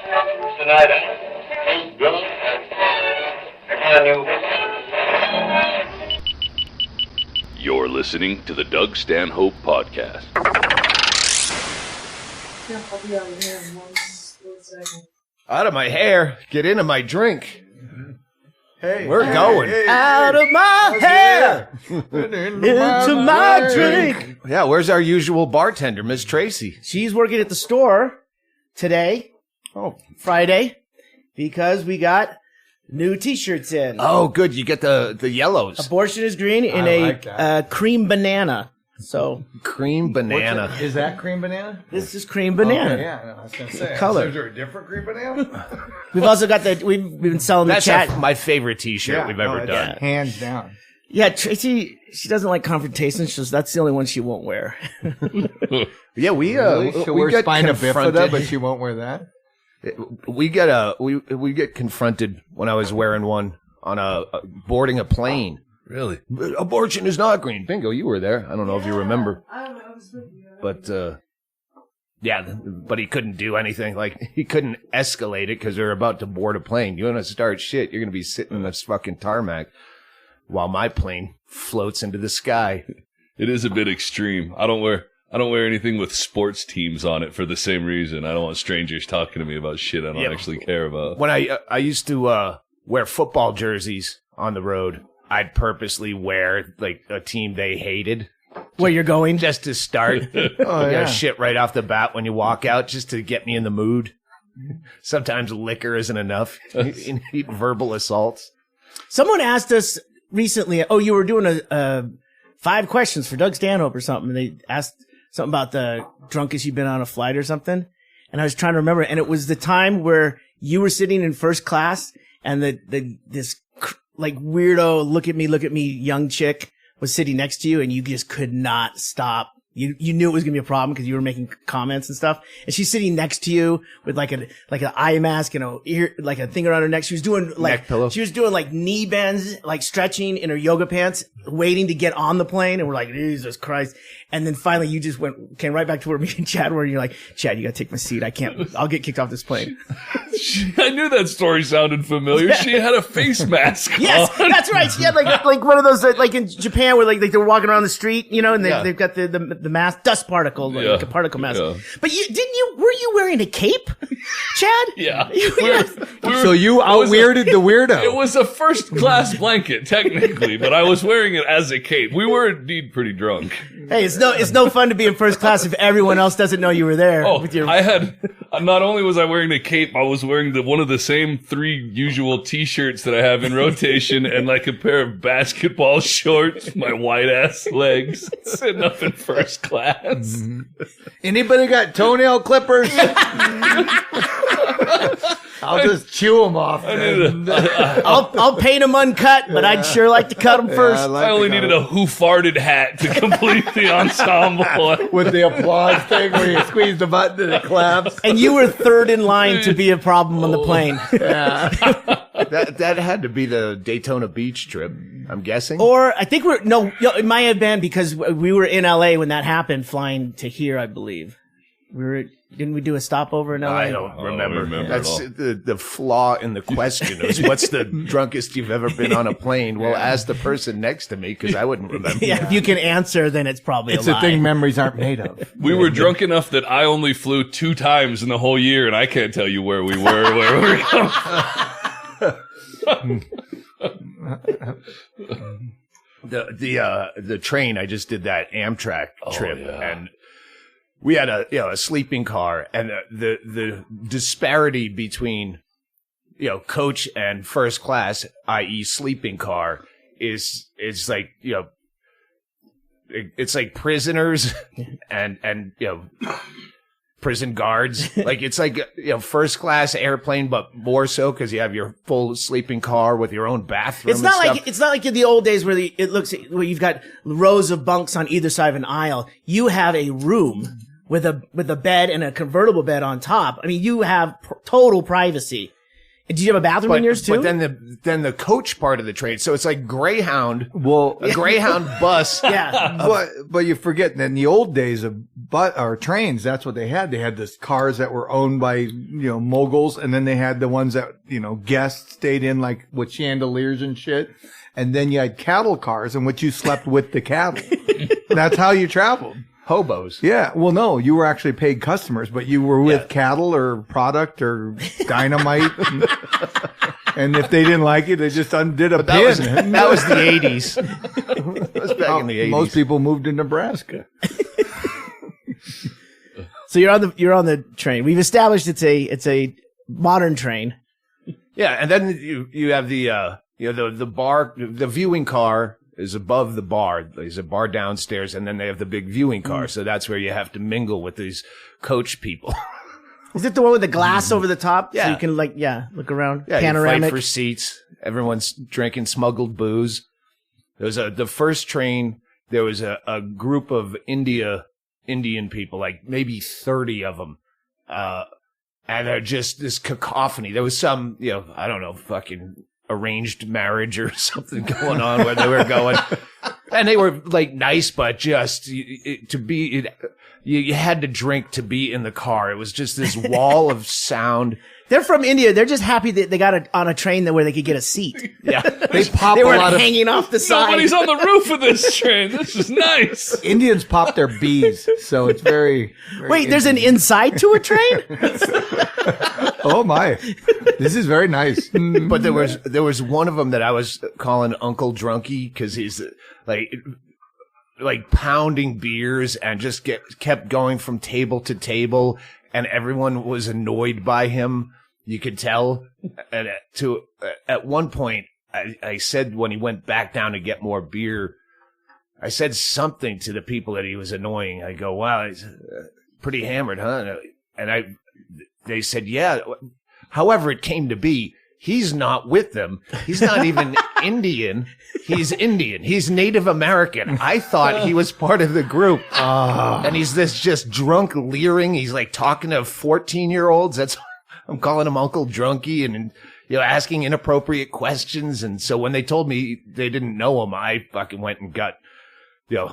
Tonight, Bill, can you? You're listening to the Doug Stanhope Podcast. Yeah, I'll be out of here in 1 second. Out of my hair, get into my drink. Hey, We're going. out of my hair, into my drink. Yeah, where's our usual bartender, Miss Tracy? She's working at the store today, Friday, because we got new T-shirts in. Oh, good. You get the yellows. Abortion is green in a cream banana. So Cream banana. Is that cream banana? this is cream banana. Okay, yeah, I was gonna say. Color. Is there a different cream banana? We've also got we've been selling That's the chat. my favorite T-shirt we've ever it's done. hands down. Yeah, Tracy, she doesn't like confrontation. That's the only one she won't wear. Yeah, we She'll we wear get spina bifida, confronted. but she won't wear that. We get confronted when I was wearing one on boarding a plane. Really? Abortion is not green. Bingo, you were there. I don't know if you remember. But, yeah, but he couldn't do anything. Like, he couldn't escalate it because they're about to board a plane. You want to start shit, you're going to be sitting in this fucking tarmac while my plane floats into the sky. It is a bit extreme. I don't wear anything with sports teams on it for the same reason. I don't want strangers talking to me about shit I don't actually care about. When I used to wear football jerseys on the road, I'd purposely wear, like, a team they hated. Where you're going? Just to start. Shit right off the bat when you walk out, just to get me in the mood. Sometimes liquor isn't enough. You need verbal assaults. Someone asked us recently, you were doing a 5 questions for Doug Stanhope or something. And they asked something about the drunkest you've been on a flight or something. And I was trying to remember. And it was the time where you were sitting in first class and this like weirdo, look at me, young chick was sitting next to you and you just could not stop. You knew it was going to be a problem because you were making comments and stuff. And she's sitting next to you with like an eye mask and like a thing around her neck. She was doing like, neck pillow. She was doing like knee bends, like stretching in her yoga pants, waiting to get on the plane. And we're like, Jesus Christ. And then finally you just came right back to where me and Chad were. And you're like, Chad, you got to take my seat. I'll get kicked off this plane. I knew that story sounded familiar. She had a face mask Yes, on. that's right. She had like one of those, like in Japan where like they're walking around the street, you know, and they've got the mask, dust particle, like a particle mask. Yeah. But were you wearing a cape, Chad? Yeah. So you out-weirded the weirdo. It was a first-class blanket, technically, but I was wearing it as a cape. We were indeed pretty drunk. Hey, it's no fun to be in first class if everyone else doesn't know you were there. I had, not only was I wearing the cape, I was wearing one of the same 3 usual t-shirts that I have in rotation and like a pair of basketball shorts, my white-ass legs, sitting up in first class. Mm-hmm. Anybody got toenail clippers? I'll just chew them off. I'll paint them uncut, but I'd sure like to cut them first. I only needed a who farted hat to complete the ensemble. With the applause thing where you squeeze the button and it claps. And you were third in line to be a problem on the plane. Yeah. That had to be the Daytona Beach trip, I'm guessing. Or I think it might have been because we were in LA when that happened, flying to here, I believe. Didn't we do a stopover in LA? I don't remember. That's at all. the flaw in the question is what's the drunkest you've ever been on a plane? Well, ask the person next to me because I wouldn't remember. Yeah, if you can answer, then it's probably It's a a lie. thing memories aren't made of. We were drunk enough that I only flew 2 times in the whole year, and I can't tell you where we were, where we were going. The train, I just did that Amtrak trip and we had a sleeping car, and the disparity between, coach and first class, i.e. sleeping car, is like, it's like prisoners and prison guards. Like, it's like, first class airplane, but more so because you have your full sleeping car with your own bathroom. It's not like in the old days where where you've got rows of bunks on either side of an aisle. You have a room with a bed and a convertible bed on top. I mean, you have total privacy Did you have a bathroom in yours too? But then the coach part of the train. So it's like Greyhound, Well, a Greyhound bus. yeah. but you forget that in the old days of trains, that's what they had. They had the cars that were owned by, moguls, and then they had the ones that, guests stayed in, like with chandeliers and shit. And then you had cattle cars in which you slept with the cattle. That's how you traveled. Hobos. Yeah. Well, no, you were actually paid customers, but you were with cattle or product or dynamite. And if they didn't like it, they just undid a pin. That was the 80s. That was back in the 80s. Most people moved to Nebraska. So you're on the train. We've established it's a modern train. Yeah, and then you have the the bar, the viewing car is above the bar. There's a bar downstairs, and then they have the big viewing car. So that's where you have to mingle with these coach people. Is it the one with the glass over the top? Yeah. So you can look around. Yeah, Panoramic. you fight for seats. Everyone's drinking smuggled booze. There was the first train. There was a group of Indian people, like maybe 30 of them. And they're just this cacophony. There was some, I don't know, fucking arranged marriage or something going on where they were going. And they were like nice, but just you had to drink to be in the car. It was just this wall of sound. They're from India. They're just happy that they got on a train where they could get a seat. Yeah. They pop They a weren't lot of hanging off the side. Nobody's on the roof of this train. This is nice. Indians pop their bees, so it's very, very Wait, there's an inside to a train? Oh my, this is very nice. But there was one of them that I was calling Uncle Drunky because he's like pounding beers and just kept going from table to table, and everyone was annoyed by him. You could tell. And at one point, I said when he went back down to get more beer, I said something to the people that he was annoying. I go, "Wow, he's pretty hammered, huh?" And they said, "Yeah." However, it came to be, he's not with them. He's not even Indian. He's Indian. He's Native American. I thought he was part of the group. And he's this just drunk leering. He's like talking to 14-year-olds. I'm calling him Uncle Drunky and, asking inappropriate questions. And so when they told me they didn't know him, I fucking went and got,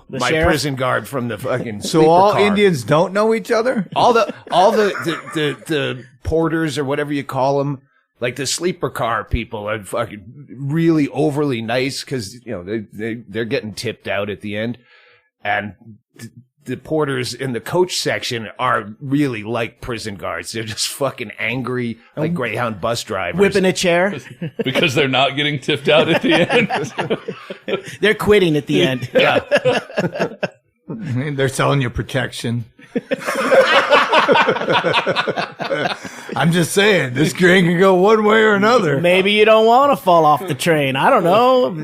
my sheriff? prison guard from the fucking So sleeper all car. Indians don't know each other? All the porters or whatever you call them, like the sleeper car people are fucking really overly nice because, they're getting tipped out at the end. And the porters in the coach section are really like prison guards. They're just fucking angry, like Greyhound bus drivers. Whipping a chair. Because they're not getting tipped out at the end. They're quitting at the end. Yeah. They're selling you protection. I'm just saying, this train can go one way or another. Maybe you don't want to fall off the train. I don't know.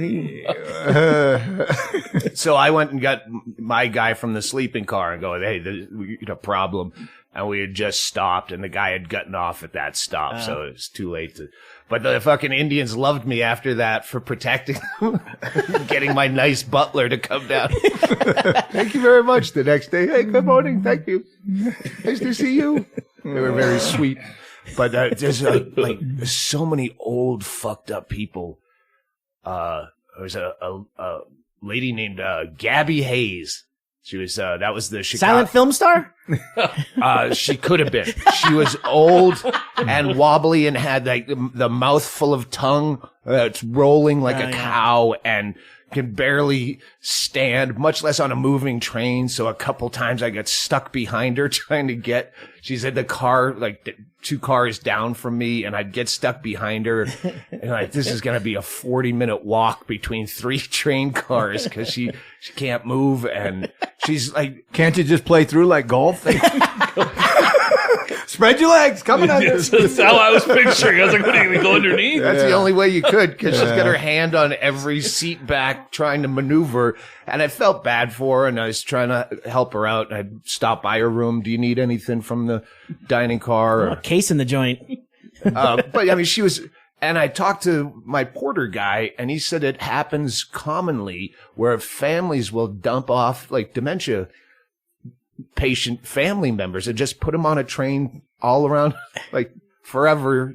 So I went and got my guy from the sleeping car and go, "Hey, we got a problem." And we had just stopped, and the guy had gotten off at that stop, so it was too late to. But the fucking Indians loved me after that for protecting them, getting my nice butler to come down. Thank you very much. The next day, "Hey, good morning. Thank you. Nice to see you." They were very sweet. But there's like so many old fucked up people. There was a lady named Gabby Hayes. She was that was the Chicago Silent film star? She could have been. She was old and wobbly and had like the mouth full of tongue that's rolling like a cow and can barely stand, much less on a moving train. So a couple times I got stuck behind her trying to get. She's in the car, like 2 cars down from me, and I'd get stuck behind her. And like, this is going to be a 40-minute walk between 3 train cars because she can't move. And she's like, Can't you just play through like golf? Spread your legs, coming on. That's how I was picturing. I was like, what are you going to go underneath? that's the only way you could because she's got her hand on every seat back trying to maneuver. And I felt bad for her and I was trying to help her out. And I'd stop by her room. "Do you need anything from the dining car?" A case in the joint. But I mean, she was, and I talked to my porter guy and he said it happens commonly where families will dump off like dementia patient family members and just put them on a train all around like forever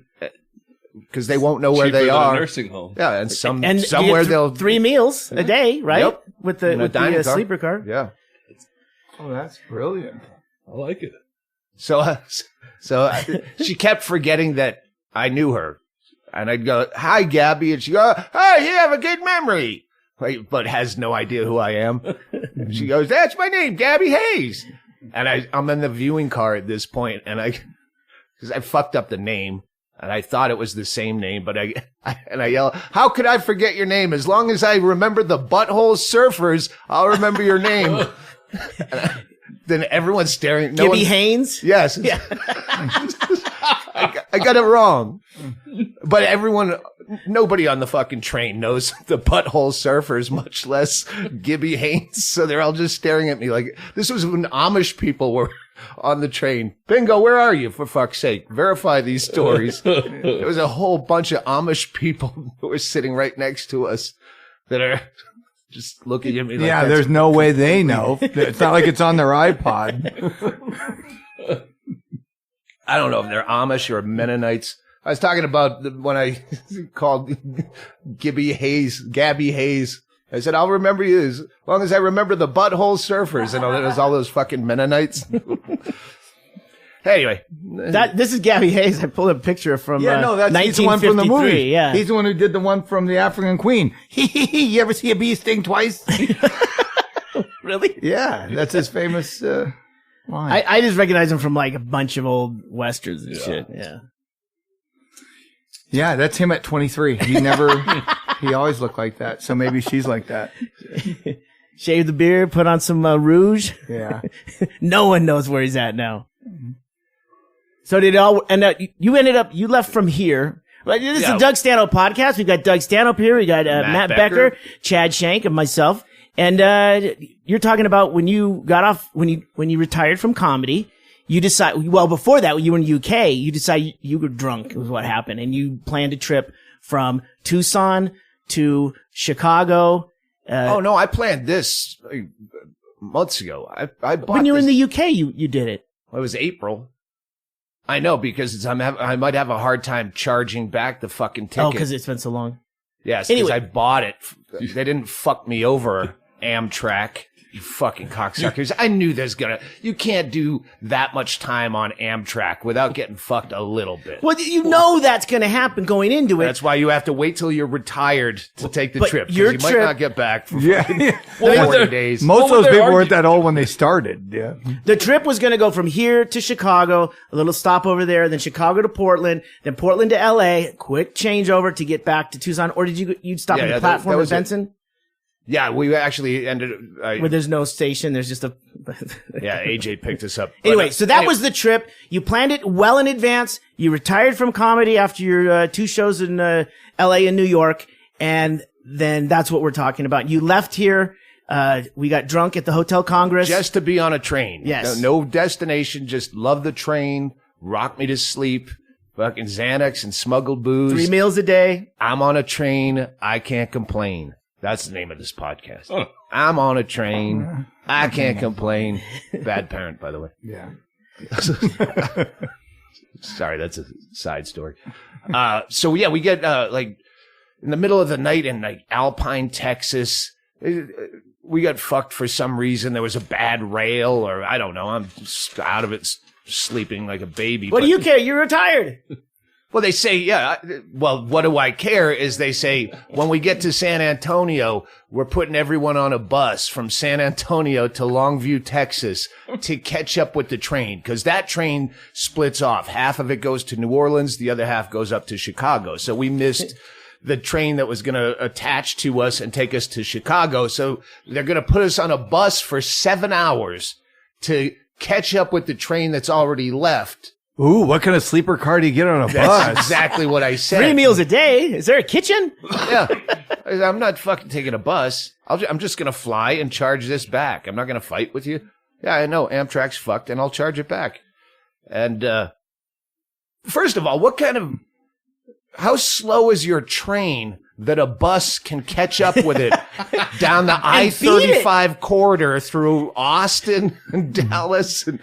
because they won't know where Cheaper they than a are. nursing home. Yeah, and And you somewhere get they'll 3 meals a day, right? Yep. With In a the dining car. sleeper car. Yeah. Oh, that's brilliant. I like it. So she kept forgetting that I knew her, and I'd go, "Hi, Gabby," and she go, "Hey, you have a good memory," but has no idea who I am. She goes, "That's my name, Gabby Hayes," and I'm in the viewing car at this point, and because I fucked up the name, and I thought it was the same name, but I yell, "How could I forget your name? As long as I remember the Butthole Surfers, I'll remember your name." Then everyone's staring. Gibby Haynes? Yes. Yeah. I got it wrong. But nobody on the fucking train knows the Butthole Surfers, much less Gibby Haynes. So they're all just staring at me like, this was when Amish people were on the train. Bingo, where are you, for fuck's sake? Verify these stories. There was a whole bunch of Amish people who were sitting right next to us that are just looking at me like, Yeah, there's no way they know. It's not like it's on their iPod. I don't know if they're Amish or Mennonites. I was talking about when I called Gabby Hayes. I said, I'll remember you as long as I remember the Butthole Surfers. And it was all those fucking Mennonites. Anyway. This is Gabby Hayes. I pulled a picture from Yeah, no, he's the one from the 1953. movie. Yeah. He's the one who did the one from the African Queen. You ever see a bee sting twice? Really? Yeah, that's his famous line. I just recognize him from like a bunch of old westerns and shit. Yeah. Yeah, that's him at 23. He always looked like that. So maybe she's like that. Shave the beard, put on some rouge. Yeah. No one knows where he's at now. So did it all end up, you left from here. Right, this is a Doug Stanhope podcast. We've got Doug Stanhope here. We got Matt Becker, Chad Shank, and myself. And you're talking about when you got off, when you retired from comedy, you decide, well, before that, when you were in UK, you decided you were drunk, was what happened. And you planned a trip from Tucson to Chicago. Oh, no, I planned this months ago. I bought when you were in this- the UK, you did it. It was April. I know, because I might have a hard time charging back the fucking ticket. Oh, because it's been so long. Yes, because Anyway. I bought it. They didn't fuck me over, Amtrak. You fucking cocksuckers. I knew you can't do that much time on Amtrak without getting fucked a little bit. Well, you know that's going to happen going into it. That's why you have to wait till you're retired to take the but trip. 'Cause your you might trip- not get back for Yeah. 40 days. Most of What those were their people weren't that old when they started. Yeah. The trip was going to go from here to Chicago, a little stop over there, then Chicago to Portland, then Portland to LA, quick changeover to get back to Tucson. Or did you stop Yeah, at the yeah, platform that at was it. Benson? Yeah, we actually ended. Where there's no station, there's just a. Yeah, AJ picked us up. Anyway, so that was the trip. You planned it well in advance. You retired from comedy after your 2 shows in LA and New York, and then that's what we're talking about. You left here. We got drunk at the Hotel Congress. just to be on a train. Yes. No destination. Just love the train. Rock me to sleep. Fucking Xanax and smuggled booze. 3 meals a day. I'm on a train. I can't complain. That's the name of this podcast. Oh. I'm on a train. I can't complain. Bad parent, by the way. Yeah. Sorry, that's a side story. So yeah, we get like in the middle of the night in like Alpine, Texas. We got fucked for some reason. There was a bad rail, or I don't know. I'm just out of it, sleeping like a baby. What do you care? You're retired. Well, they say, yeah. Well, what do I care is they say when we get to San Antonio, we're putting everyone on a bus from San Antonio to Longview, Texas to catch up with the train. Because that train splits off. Half of it goes to New Orleans. The other half goes up to Chicago. So we missed the train that was going to attach to us and take us to Chicago. So they're going to put us on a bus for 7 hours to catch up with the train that's already left. Ooh, what kind of sleeper car do you get on a That's bus? exactly what I said. 3 meals a day. Is there a kitchen? Yeah. I'm not fucking taking a bus. I'm just going to fly and charge this back. I'm not going to fight with you. Yeah, I know. Amtrak's fucked, and I'll charge it back. And first of all, how slow is your train that a bus can catch up with it down the I-35 corridor through Austin and Dallas? And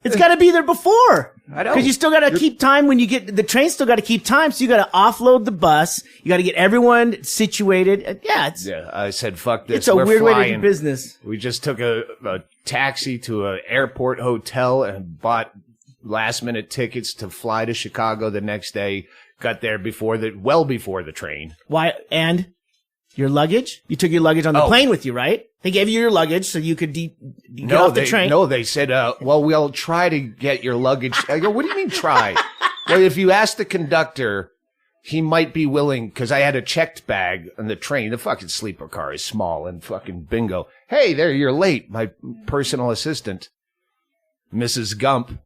It's got to be there before. I know. Because you still got to keep time when you get the train. Still got to keep time, so you got to offload the bus. You got to get everyone situated. Yeah, I said, fuck this. It's a We're weird flying. way to do business. We just took a taxi to an airport hotel and bought last-minute tickets to fly to Chicago the next day. Got there before the train. Why? And your luggage? You took your luggage on the plane with you, right? They gave you your luggage so you could get off the train. No, they said, well, we'll try to get your luggage. I go, what do you mean try? Well, if you ask the conductor, he might be willing, because I had a checked bag on the train. The fucking sleeper car is small, and fucking bingo. Hey, there, you're late. My personal assistant, Mrs. Gump.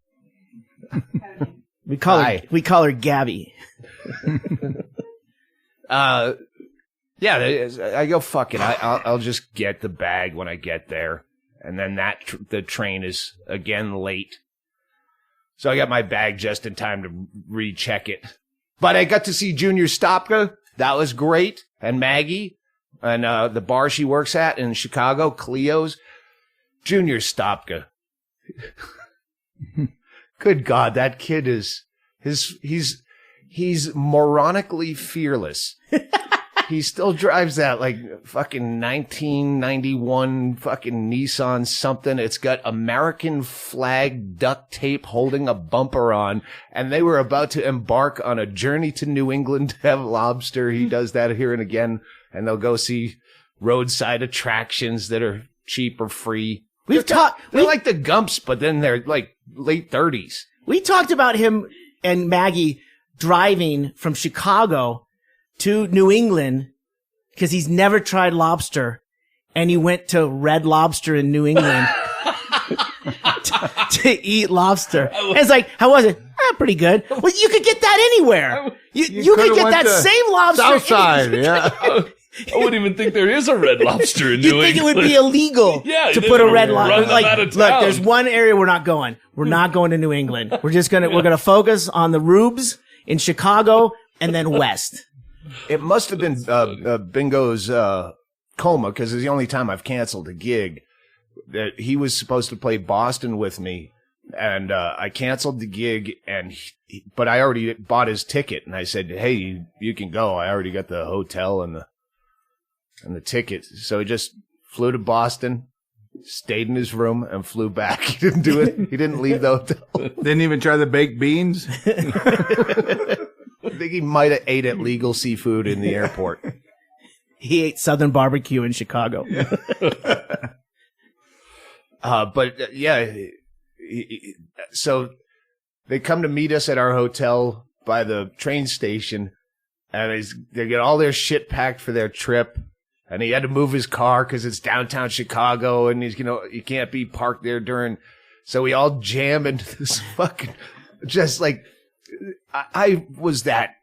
We call her Gabby. Yeah, I go, fuck it. I'll just get the bag when I get there. And then the train is again late. So I got my bag just in time to recheck it. But I got to see Junior Stopka. That was great. And Maggie. And the bar she works at in Chicago, Cleo's. Junior Stopka. Good God, that kid he's moronically fearless. He still drives that like fucking 1991 fucking Nissan something. It's got American flag duct tape holding a bumper on, and they were about to embark on a journey to New England to have lobster. He does that here and again, and they'll go see roadside attractions that are cheap or free. They're like the Gumps, but then they're like late 30s. We talked about him and Maggie driving from Chicago to New England because he's never tried lobster, and he went to Red Lobster in New England to eat lobster. And it's like, how was it? Pretty good. Well, you could get that anywhere. You could get that same lobster. Southside, yeah. I wouldn't even think there is a Red Lobster in New You think England. it would be illegal to put a red lobster? Run them out of Look, town. there's one area we're not going. We're not going to New England. We're gonna focus on the Rubes in Chicago and then west. It must have been Bingo's coma, because it's the only time I've canceled a gig. That he was supposed to play Boston with me, and I canceled the gig, but I already bought his ticket, and I said, "Hey, you can go. I already got the hotel and the ticket." So he just flew to Boston, stayed in his room, and flew back. He didn't do it. He didn't leave the hotel. Didn't even try the baked beans. I think he might have ate at Legal Seafood in the airport. He ate Southern barbecue in Chicago. But yeah, so they come to meet us at our hotel by the train station, and they get all their shit packed for their trip. And he had to move his car because it's downtown Chicago, and you can't be parked there during. So we all jam into this fucking, just like, I was that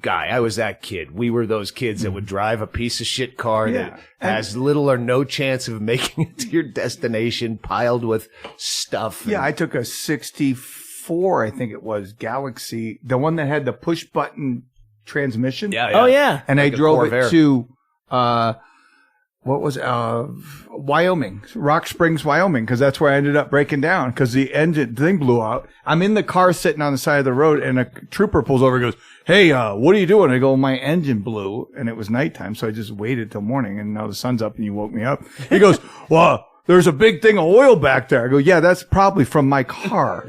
guy. I was that kid. We were those kids that would drive a piece of shit car that has little or no chance of making it to your destination, piled with stuff. Yeah, I took a 64, I think it was, Galaxy, the one that had the push button transmission. Yeah. Oh yeah. And Like I a drove Corvair. it to, Wyoming, Rock Springs, Wyoming, because that's where I ended up breaking down because the thing blew out. I'm in the car sitting on the side of the road, and a trooper pulls over and goes, "Hey, what are you doing?" I go, "My engine blew," and it was nighttime, so I just waited till morning, and now the sun's up, and you woke me up. He goes, "Well, there's a big thing of oil back there." I go, "Yeah, that's probably from my car."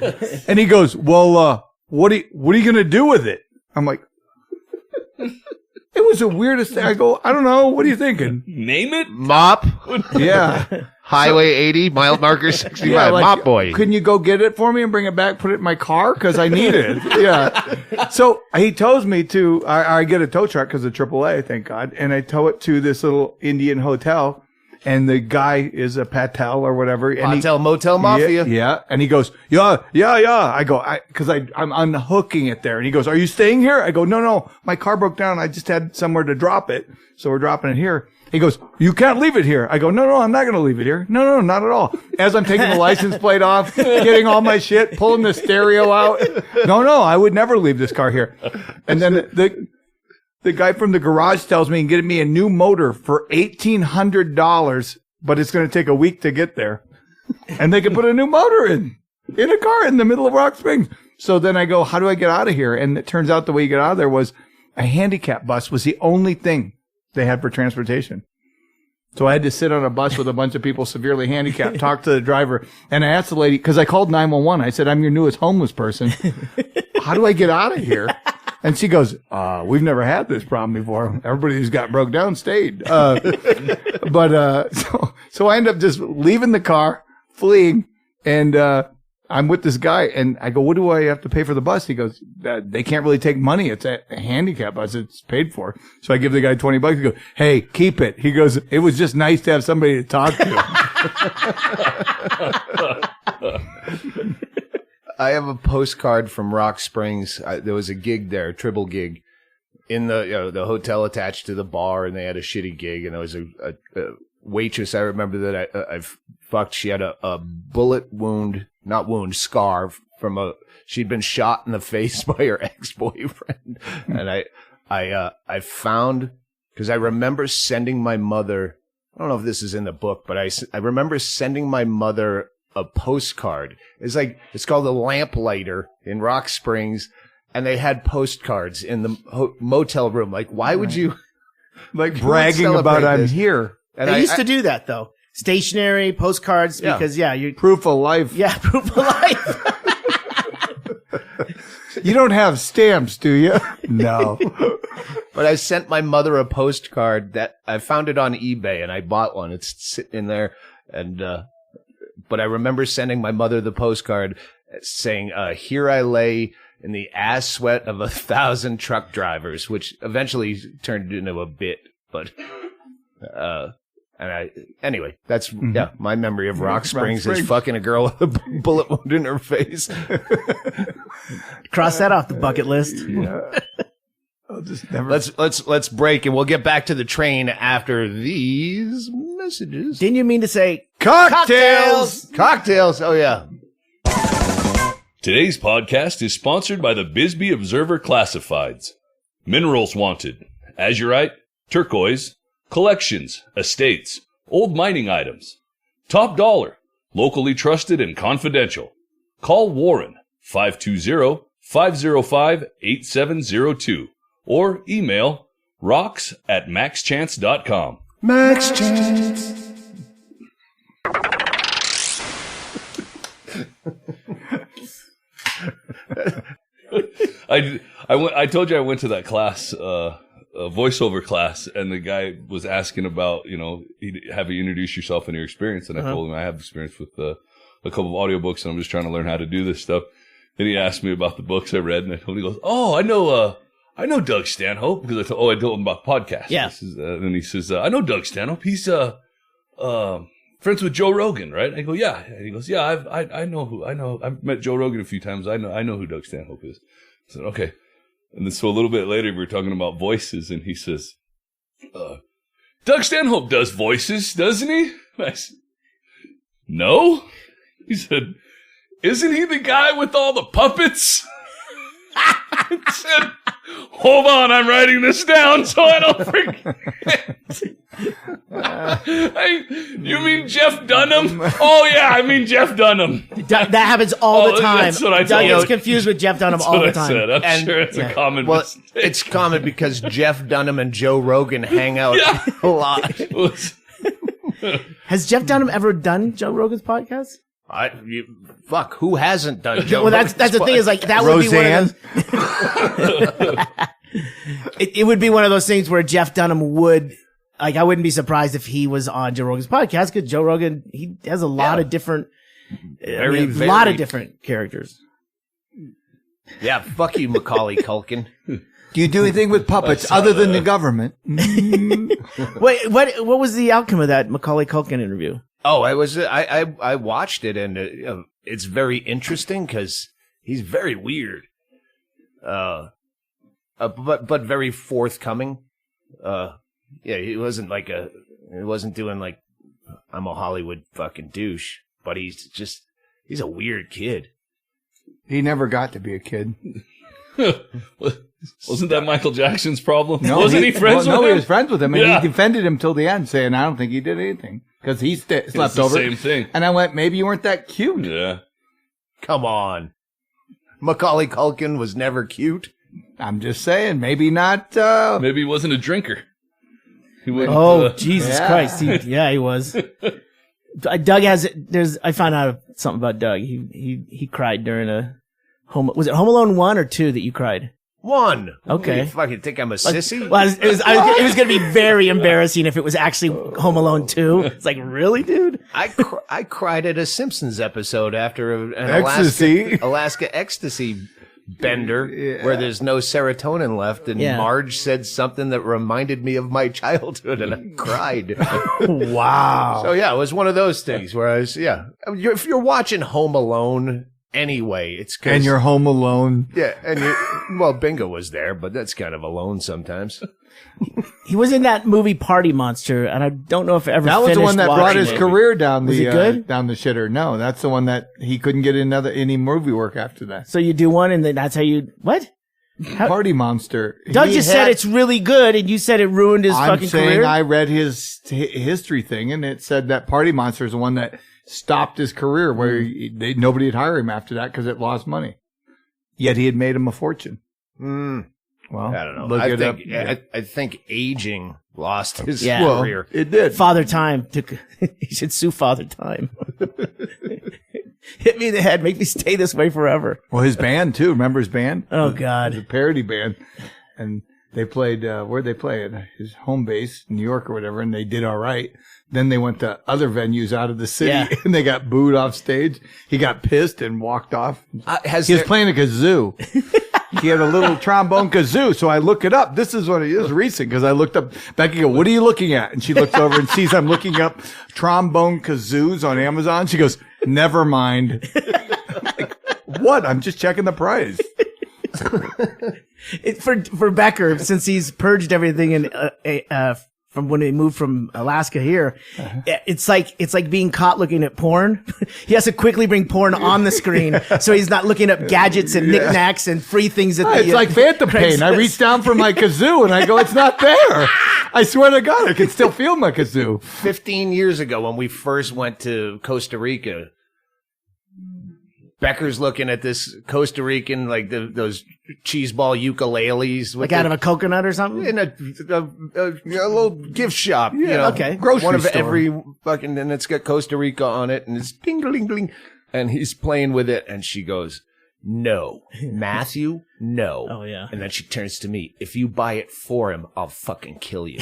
And he goes, "Well, what are you gonna do with it?" I'm like, it was the weirdest thing. I go, "I don't know. What are you thinking?" Name it? Mop. Yeah. Highway 80, mile marker 65. Yeah, like, Mop boy. Couldn't you go get it for me and bring it back, put it in my car? Because I need it. Yeah. So he tows me to, I get a tow truck because of AAA, thank God. And I tow it to this little Indian hotel. And the guy is a Patel or whatever. And Hotel Motel Mafia. Yeah. And he goes, yeah. I go, because I'm unhooking it there. And he goes, "Are you staying here?" I go, no. My car broke down. I just had somewhere to drop it. So we're dropping it here. He goes, "You can't leave it here." I go, no, I'm not going to leave it here. No, not at all. As I'm taking the license plate off, getting all my shit, pulling the stereo out. No, I would never leave this car here. And then the guy from the garage tells me he can get me a new motor for $1,800, but it's going to take a week to get there. And they can put a new motor in a car in the middle of Rock Springs. So then I go, how do I get out of here? And it turns out the way you get out of there was a handicap bus was the only thing they had for transportation. So I had to sit on a bus with a bunch of people severely handicapped, talk to the driver. And I asked the lady, because I called 911. I said, I'm your newest homeless person. How do I get out of here? And she goes, we've never had this problem before. Everybody who's got broke down stayed. So I end up just leaving the car, fleeing, and I'm with this guy, and I go, what do I have to pay for the bus? He goes, they can't really take money. It's a handicap bus. It's paid for. So I give the guy $20. He goes, hey, keep it. He goes, it was just nice to have somebody to talk to. I have a postcard from Rock Springs. There was a gig there, a triple gig, in the hotel attached to the bar, and they had a shitty gig, and there was a waitress. I remember that I fucked. She had a bullet wound, scar from she'd been shot in the face by her ex-boyfriend, and I found, because I remember sending my mother. I don't know if this is in the book, but I remember sending my mother a postcard. It's called the Lamplighter in Rock Springs, and they had postcards in the motel room. Like, why would you bragging about I'm here? And they used to do that though. Stationary postcards because you proof of life. Yeah, proof of life. You don't have stamps, do you? No. But I sent my mother a postcard that I found it on eBay, and I bought one. It's sitting in there, and but I remember sending my mother the postcard saying, "Here I lay in the ass sweat of 1,000 truck drivers," which eventually turned into a bit. But anyway, that's my memory of Rock Springs is fucking a girl with a bullet wound in her face. Cross that off the bucket list. Yeah. I'll just never. Let's break, and we'll get back to the train after these messages. Didn't you mean to say cocktails? Cocktails. Oh yeah. Today's podcast is sponsored by the Bisbee Observer Classifieds. Minerals wanted: azurite, turquoise, collections, estates, old mining items. Top dollar, locally trusted and confidential. Call Warren, 520-505-8702, or email rocks@maxchance.com. Max Chance. I told you I went to that class, a voiceover class, and the guy was asking about, have you introduce yourself and your experience. And I told him I have experience with a couple of audiobooks, and I'm just trying to learn how to do this stuff. And he asked me about the books I read, and I told him, he goes, "Oh, I know Doug Stanhope," because I told him about podcasts. Yeah. And he says, "I know Doug Stanhope. He's friends with Joe Rogan, right?" I go, "Yeah." And he goes, "Yeah, I know. I've met Joe Rogan a few times. I know who Doug Stanhope is." I said, "Okay." And then so a little bit later, we were talking about voices, and he says, "Doug Stanhope does voices, doesn't he?" And I said, "No." He said, "Isn't he the guy with all the puppets?" I said, "Hold on, I'm writing this down so I don't forget." You mean Jeff Dunham? Oh yeah, I mean Jeff Dunham. That happens all the time. That's what I Doug told gets you. confused with Jeff Dunham That's all what the I time. said. I'm sure it's a common mistake. It's common because Jeff Dunham and Joe Rogan hang out a lot. Has Jeff Dunham ever done Joe Rogan's podcast? Fuck, who hasn't done Joe Well, that's the thing is that would Roseanne? be one of those. It would be one of those things where Jeff Dunham would, I wouldn't be surprised if he was on Joe Rogan's podcast, because Joe Rogan, he has a lot of different, a lot of different characters. Yeah, fuck you, Macaulay Culkin. Do you do anything with puppets other than the government? Wait, what was the outcome of that Macaulay Culkin interview? Oh, I watched it, and it's very interesting because he's very weird, but very forthcoming. He wasn't doing like, I'm a Hollywood fucking douche, but he's a weird kid. He never got to be a kid. Wasn't that Michael Jackson's problem? No, Wasn't he friends with him? No, he was friends with him, and Yeah. he defended him till the end, saying, "I don't think he did anything because he slept the over." same thing. And I went, "Maybe you weren't that cute." Yeah. Come on. Macaulay Culkin was never cute. I'm just saying, maybe not. Maybe he wasn't a drinker. He wouldn't, Oh, Jesus yeah. Christ. He was. Doug I found out something about Doug. He cried during was it Home Alone 1 or 2 that you cried? 1. Okay. You fucking think I'm a sissy? Well, it was going to be very embarrassing if it was actually Home Alone 2. It's like, really, dude? I cried at a Simpsons episode after an Ecstasy. Alaska ecstasy bender where there's no serotonin left, and Marge said something that reminded me of my childhood, and I cried. Wow. So yeah, it was one of those things where I was if you're watching Home Alone anyway, it's 'cause, And you're home alone. yeah, and Bingo was there, but that's kind of alone sometimes. He was in that movie Party Monster, and I don't know if it ever That was the one that brought watching his it. career down Was the it good? down the shitter. No, that's the one that he couldn't get any movie work after that. So you do one, and then that's how you what? Party Monster. Doug He just had- said it's really good, and you said it ruined his I'm fucking saying career. I read his history thing, and it said that Party Monster is the one that stopped his career, where nobody would hire him after that because it lost money. Yet he had made him a fortune. Well, I don't know. Look it up. I think aging lost his Yeah. Well, career. it did. Father Time took. He should sue Father Time. Hit me in the head, make me stay this way forever. Well, his band too. Remember his band? Oh It was a God. parody band, and they played. Where'd they play? At his home base, New York or whatever, and they did all right. Then they went to other venues out of the city, Yeah. and they got booed off stage. He got pissed and walked off. Has He was there- playing a kazoo. He had a little trombone kazoo. So I look it up. This is what it is recent because I looked up. Becky go, "What are you looking at?" And she looks over and sees I'm looking up trombone kazoos on Amazon. She goes, "Never mind." Like, what? I'm just checking the price. For Becker, since he's purged everything from when he moved from Alaska here, it's like being caught looking at porn. He has to quickly bring porn on the screen so he's not looking up gadgets and knickknacks and free things. It's like phantom pain. I reach down for my kazoo and I go, "It's not there." I swear to God, I can still feel my kazoo. 15 years ago when we first went to Costa Rica, Becker's looking at this Costa Rican, like those cheese ball ukuleles. like out of a coconut or something. in a little gift shop. you know, okay. Grocery one of store. every fucking, and it's got Costa Rica on it, and it's ding, ding, ding. And he's playing with it, and she goes, "No. Matthew, no." Oh, yeah. And then she turns to me, "If you buy it for him, I'll fucking kill you."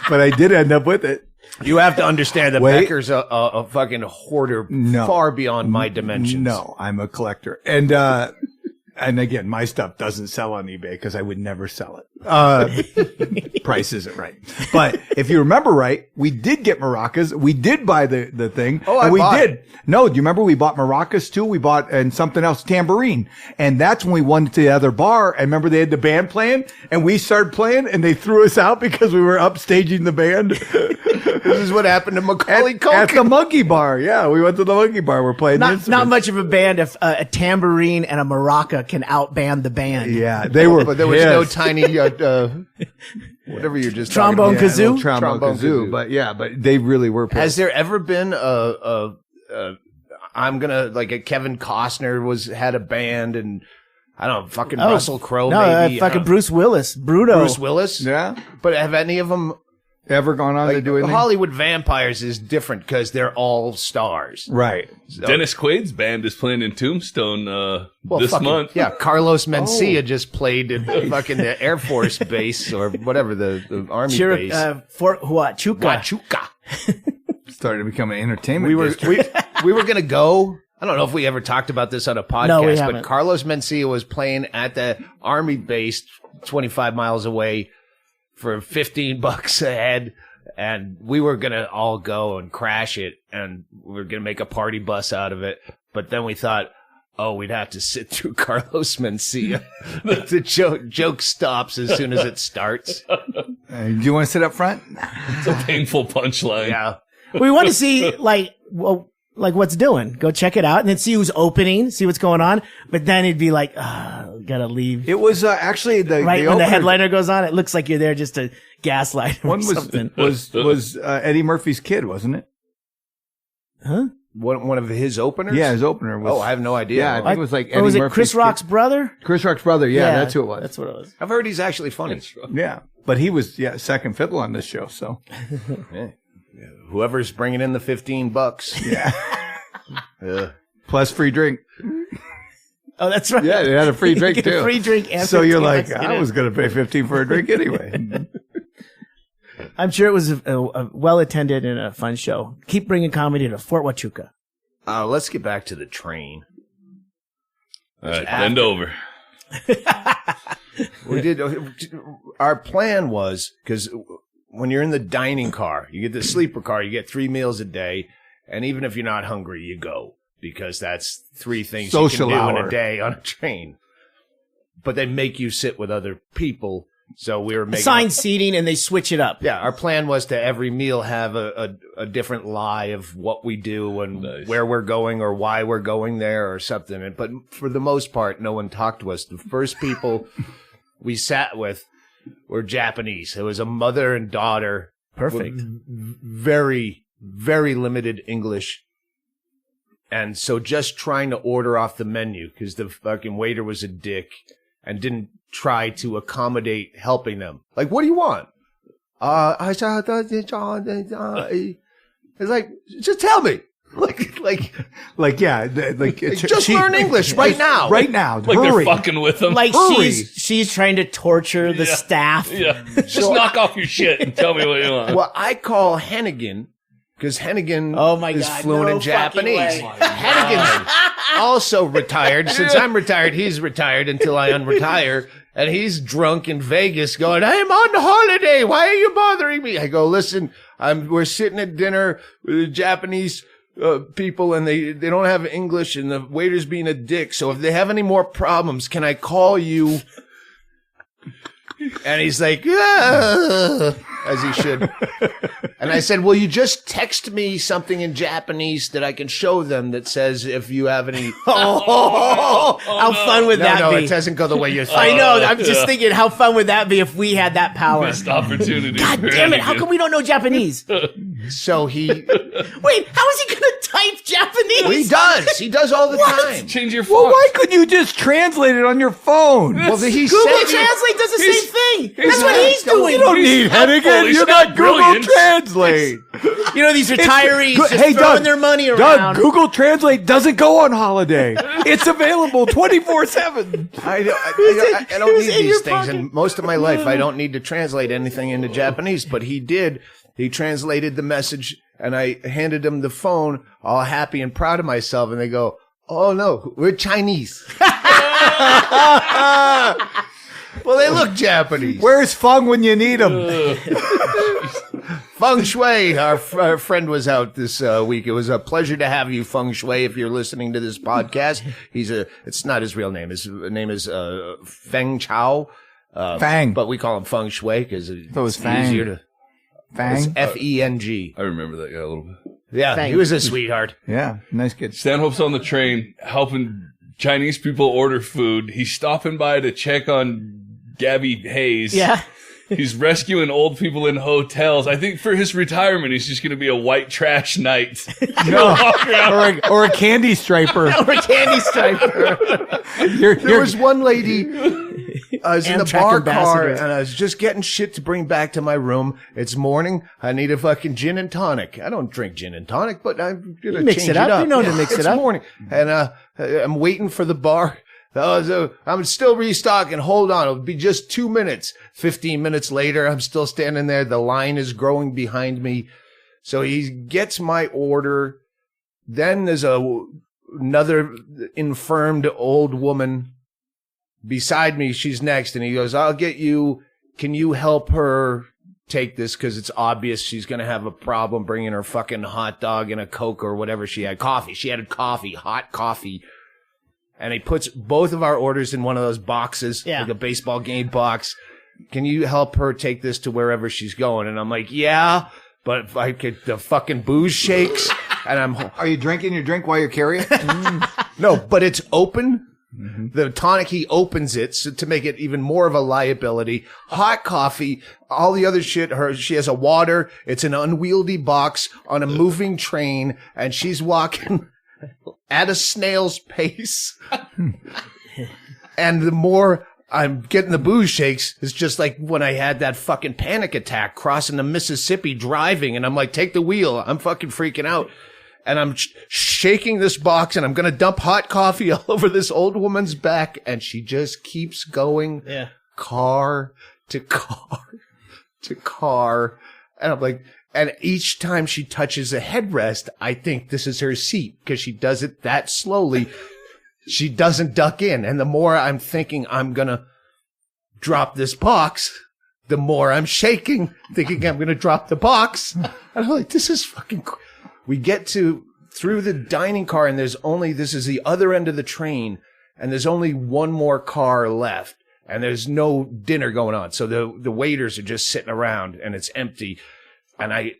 But I did end up with it. You have to understand that Wait. Becker's a fucking hoarder No. far beyond my dimensions. No, I'm a collector. And again, my stuff doesn't sell on eBay because I would never sell it. Price isn't right. But if you remember right, we did get maracas. We did buy the thing. Oh, and I we bought did. it. No, do you remember we bought maracas too? We bought and something else, tambourine. And that's when we went to the other bar. And remember they had the band playing and we started playing and they threw us out because we were upstaging the band. This is what happened to Macaulay Culkin. At the monkey bar. Yeah, we went to the monkey bar. We're playing the Not instruments. much of a band if a tambourine and a maraca can outband the band. Yeah, they were. But there was no pissed. tiny, whatever you're just Trombone talking about. kazoo? little trombone Trombone kazoo. kazoo. But yeah, but they really were pissed. Has there ever been I'm gonna, like, a Kevin Costner had a band, and I don't know, fucking Russell Crowe, No, maybe. fucking Bruce Willis. Bruto. Bruce Willis? Yeah. But have any of them, Ever gone on to like, do anything? Hollywood Vampires is different because they're all stars. Right. So- Dennis Quaid's band is playing in Tombstone Well, this fucking- month. Yeah, Carlos Mencia just played at fucking the Air Force base or whatever, the Army base. Fort Huachuca. Huachuca. Started to become an entertainment. We were district. we were gonna go. I don't know if we ever talked about this on a podcast, No, we but haven't. Carlos Mencia was playing at the Army base 25 miles away for $15 a head, and we were gonna all go and crash it, and we were gonna make a party bus out of it. But then we thought, oh, we'd have to sit through Carlos Mencia. The joke stops as soon as it starts. Do you want to sit up front? It's a painful punchline. Yeah. We want to see like what's doing. Go check it out and then see who's opening, see what's going on. But then it'd be like, gotta leave. It was actually the Right the when the opener- headliner goes on, it looks like you're there just to gaslight him One or something. was Eddie Murphy's kid, wasn't it? Huh? one of his openers? Yeah, his opener was. Oh, I have no idea. Yeah, I think it was like Eddie Or was it Murphy's Chris kid. Rock's brother? Chris Rock's brother. Yeah, that's who it was. That's what it was. I've heard he's actually funny. Yeah, but he was second fiddle on this show. So Yeah. Whoever's bringing in the $15. yeah, plus free drink. Oh, that's right. Yeah, they had a free drink You get too. a free drink. And So you're 15 like, bucks to get I in. was going to pay 15 for a drink anyway. I'm sure it was a well attended and a fun show. Keep bringing comedy to Fort Huachuca. Let's get back to the train. All right, bend over. We did. Our plan was, because when you're in the dining car, you get the sleeper car, you get 3 meals a day, and even if you're not hungry, you go, because that's 3 things Social you can do in hour. a day on a train. But they make you sit with other people, so we were making Assigned seating and they switch it up. Yeah, our plan was to every meal have a different lie of what we do and Nice. where we're going or why we're going there or something. But for the most part, no one talked to us. The first people we sat with were Japanese. It was a mother and daughter. Perfect. with very, very limited English. And so just trying to order off the menu because the fucking waiter was a dick and didn't try to accommodate helping them. Like, what do you want? It's like, just tell me. Just learn English right now. Right now. Like hurry. they're fucking with them. Like Hurry. she's trying to torture the staff. Yeah. Just knock off your shit and tell me what you want. Well, I call Hennigan because Hennigan Oh my is God, fluent no in Japanese. fucking way. Hennigan's also retired. Since I'm retired, he's retired until I unretire. And he's drunk in Vegas going, I'm on holiday. Why are you bothering me? I go, listen, we're sitting at dinner with the Japanese people and they don't have English and the waiter's being a dick. So if they have any more problems, can I call you? And he's like, yeah, as he should. And I said, will you just text me something in Japanese that I can show them that says if you have any... How fun would that no, be? it doesn't go the way you think. I know. I'm just thinking, how fun would that be if we had that power? Missed opportunity. God for damn it! How Hennigan. come we don't know Japanese? So he... Wait, how is he gonna type Japanese? He does. He does all the time. Change your Well, font. why couldn't you just translate it on your phone? Well, he Google said... Translate does the he's- same thing. he's That's what not- he's doing. You don't need Hennigan. He's You not got Google brilliant. Translate. You know, these retirees just Hey, throwing Doug, their money around. Doug, Google Translate doesn't go on holiday. It's available 24/7. I don't It need was in these your things. pocket. And most of my life, I don't need to translate anything into Japanese. But he did. He translated the message, and I handed him the phone, all happy and proud of myself. And they go, oh, no, we're Chinese. Well, they look Japanese. Where's Fung when you need him? Feng Shui, our friend was out this week. It was a pleasure to have you, Feng Shui, if you're listening to this podcast. It's not his real name. His name is Feng Chao. Fang. But we call him Feng Shui because it's was Fang. easier to... It's Fang. F-E-N-G. I remember that guy a little bit. Yeah, Fang. he was a sweetheart. Yeah, nice kid. Stanhope's on the train helping Chinese people order food. He's stopping by to check on Gabby Hayes. Yeah. He's rescuing old people in hotels. I think for his retirement, he's just going to be a white trash knight. Walk around. Or a candy striper. Or a candy striper. There was one lady, I was in the Amtrak bar ambassador. car, and I was just getting shit to bring back to my room. It's morning. I need a fucking gin and tonic. I don't drink gin and tonic, but I'm going to mix change it up. You're known to mix it it's up. morning. And I'm waiting for the bar. I'm still restocking. Hold on. It'll be just 2 minutes. 15 minutes later, I'm still standing there. The line is growing behind me. So he gets my order. Then there's another infirmed old woman beside me. She's next. And he goes, I'll get you. Can you help her take this? Because it's obvious she's going to have a problem bringing her fucking hot dog and a Coke or whatever she had. Coffee. She had coffee, hot coffee. And he puts both of our orders in one of those boxes, Yeah. like a baseball game box. Can you help her take this to wherever she's going? And I'm like, yeah, but if I get the fucking booze shakes and I'm, Are you drinking your drink while you're carrying? no, but it's open. The tonic, he opens it to make it even more of a liability. Hot coffee, all the other shit. She has a water. It's an unwieldy box on a moving train, and she's walking at a snail's pace. And the more I'm getting the booze shakes, it's just like when I had that fucking panic attack crossing the Mississippi driving, and I'm like, take the wheel. I'm fucking freaking out. And I'm shaking this box, and I'm going to dump hot coffee all over this old woman's back. And she just keeps going car to car to car. And I'm like, and each time she touches a headrest, I think this is her seat because she does it that slowly. She doesn't duck in. And the more I'm thinking I'm going to drop this box, the more I'm shaking, thinking I'm going to drop the box. And I'm like, this is fucking... We get through the dining car, and this is the other end of the train, and there's only one more car left, and there's no dinner going on. So the waiters are just sitting around, and it's empty. And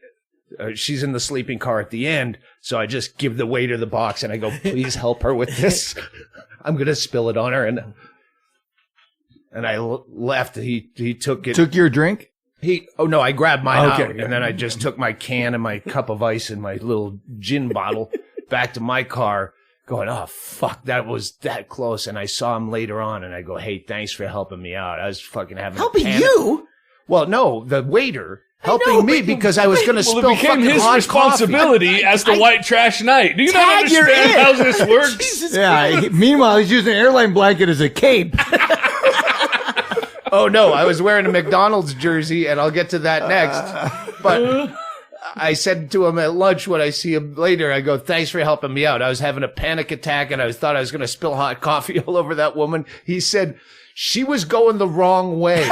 she's in the sleeping car at the end, so I just give the waiter the box, and I go, please help her with this. I'm going to spill it on her. And I left. He took it. Took your drink? I grabbed mine out, Okay. and then I just took my can and my cup of ice and my little gin bottle back to my car, going, oh, fuck, that was that close. And I saw him later on, and I go, hey, thanks for helping me out. I was fucking having Helping a panic. you? Well, no, the waiter helping me because I was going to Well, spill it became fucking his hot responsibility as the white trash knight. Do you not Tag, you're understand in. how this works? Jesus Yeah. Meanwhile, he's using an airline blanket as a cape. Oh, no, I was wearing a McDonald's jersey, and I'll get to that next. But I said to him at lunch when I see him later, I go, thanks for helping me out. I was having a panic attack, and I thought I was going to spill hot coffee all over that woman. He said, she was going the wrong way.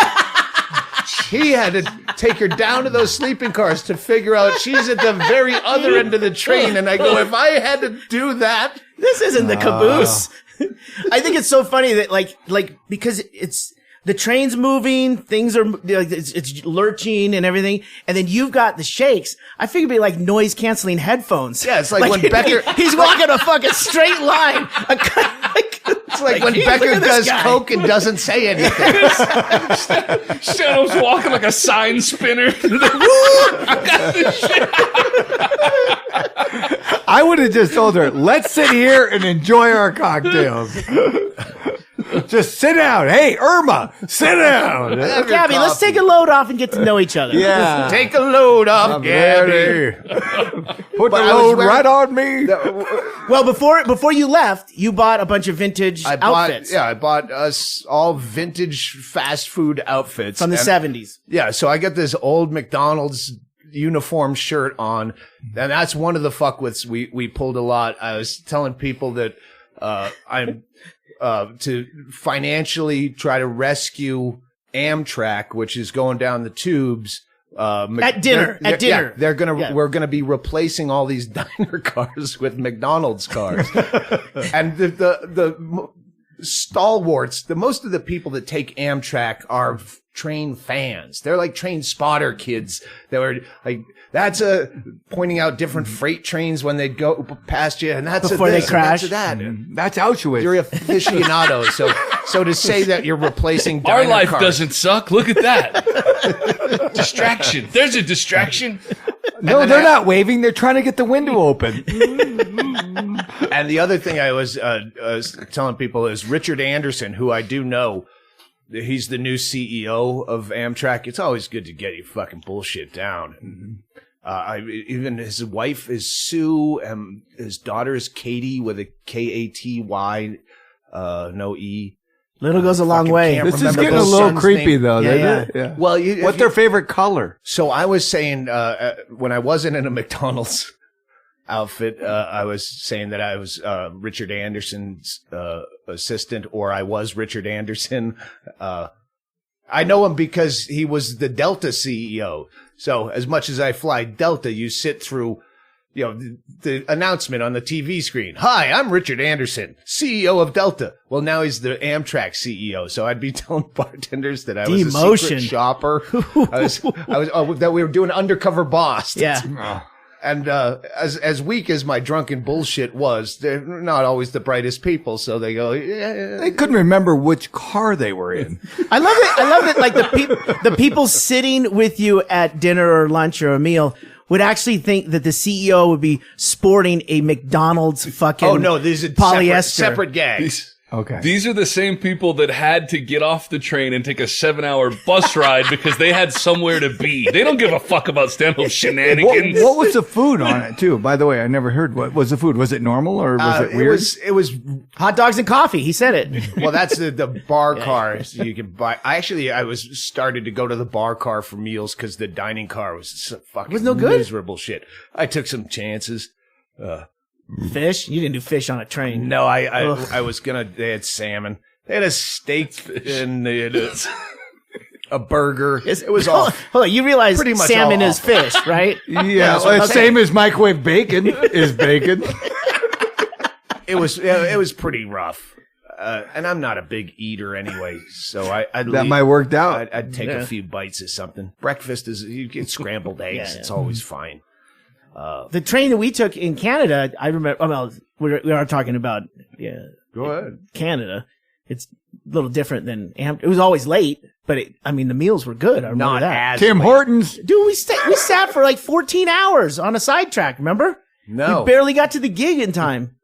He had to take her down to those sleeping cars to figure out she's at the very other end of the train. And I go, if I had to do that. This isn't the caboose. I think it's so funny that like because it's the train's moving, things are it's lurching and everything, and then you've got the shakes. I figure it'd be like noise canceling headphones. Yeah, it's like when Becker he's walking a fucking straight line. It's like when Becker does coke and doesn't say anything. Stanhope's walking like a sign spinner. I got this shit. I would have just told her, let's sit here and enjoy our cocktails. Just sit down. Hey, Irma, sit down. Gabby, let's take a load off and get to know each other. Yeah. Take a load off, I'm Gabby. ready. Put the I was load wearing- right on me. Well, before you left, you bought a bunch of vintage outfits I bought us all vintage fast food outfits. from the And- 70s. Yeah, so I got this old McDonald's uniform shirt on, and that's one of the fuckwits we pulled a lot. I was telling people that I'm to financially try to rescue Amtrak, which is going down the tubes. At dinner. Yeah, Yeah. we're gonna be replacing all these diner cars with McDonald's cars, and the stalwarts. Most of the people that take Amtrak are train fans. They're like train spotter kids that were like, that's pointing out different freight trains when they go past you, and that's Before they crash. That. That's Auschwitz. You're aficionado, so to say that you're replacing Our diner life cars, doesn't suck. Look at that. Distraction. There's a distraction. no, they're not waving. They're trying to get the window open. And the other thing I was telling people is Richard Anderson, who I do know. He's the new CEO of Amtrak. It's always good to get your fucking bullshit down. Even his wife is Sue, and his daughter is Katie with a Katy, no E. Little goes a long Fucking way. can't This is remember getting a those little sons' creepy, name. though. Yeah, isn't it? Well, What's their favorite color? So I was saying when I wasn't in a McDonald's outfit, I was saying that I was Richard Anderson's assistant, or I was Richard Anderson. I know him because he was the Delta CEO. So as much as I fly Delta, you sit through, the announcement on the TV screen. Hi, I'm Richard Anderson, CEO of Delta. Well, now he's the Amtrak CEO. So I'd be telling bartenders that I was a secret Demotion. shopper. I was that we were doing undercover boss. Yeah. And as weak as my drunken bullshit was, they're not always the brightest people. So they go, yeah. They couldn't remember which car they were in. I love it. I love it. Like the people sitting with you at dinner or lunch or a meal would actually think that the CEO would be sporting a McDonald's fucking Oh no, these are polyester. separate gags. Okay. These are the same people that had to get off the train and take a 7-hour bus ride because they had somewhere to be. They don't give a fuck about Stanhope shenanigans. What was the food on it too? By the way, I never heard what was the food. Was it normal or was it weird? It was Hot dogs and coffee. He said it. well, that's the bar car so you can buy. I was started to go to the bar car for meals because the dining car was so fucking Was no good? miserable shit. I took some chances. Fish? You didn't do fish on a train. No, I was gonna. They had salmon. They had a steak and they had a burger. It was all. Hold on. You realize pretty much salmon all is fish, right? Yeah, well, it's same as microwave bacon is bacon. It was pretty rough. And I'm not a big eater anyway, so That might worked out. I'd take a few bites of something. Breakfast is you get scrambled eggs. Yeah. It's always fine. The train that we took in Canada, I remember. Well, we are talking about Go ahead. Canada. It's a little different than it was always late, but the meals were good. I remember Not that. as Tim late. Hortons. Dude, we sat for like 14 hours on a sidetrack. Remember? No. We barely got to the gig in time.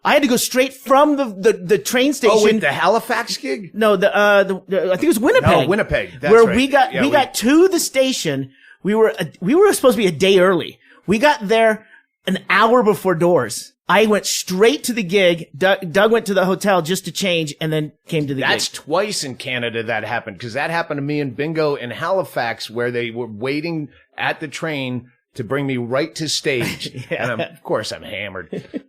I had to go straight from the train station. Oh, with the Halifax gig? No, I think it was Winnipeg. No, Winnipeg. That's where right. we got to the station. We were supposed to be a day early. We got there an hour before doors. I went straight to the gig. Doug went to the hotel just to change and then came to the That's gig. twice in Canada that happened, because that happened to me and Bingo in Halifax, where they were waiting at the train to bring me right to stage. And of course I'm hammered.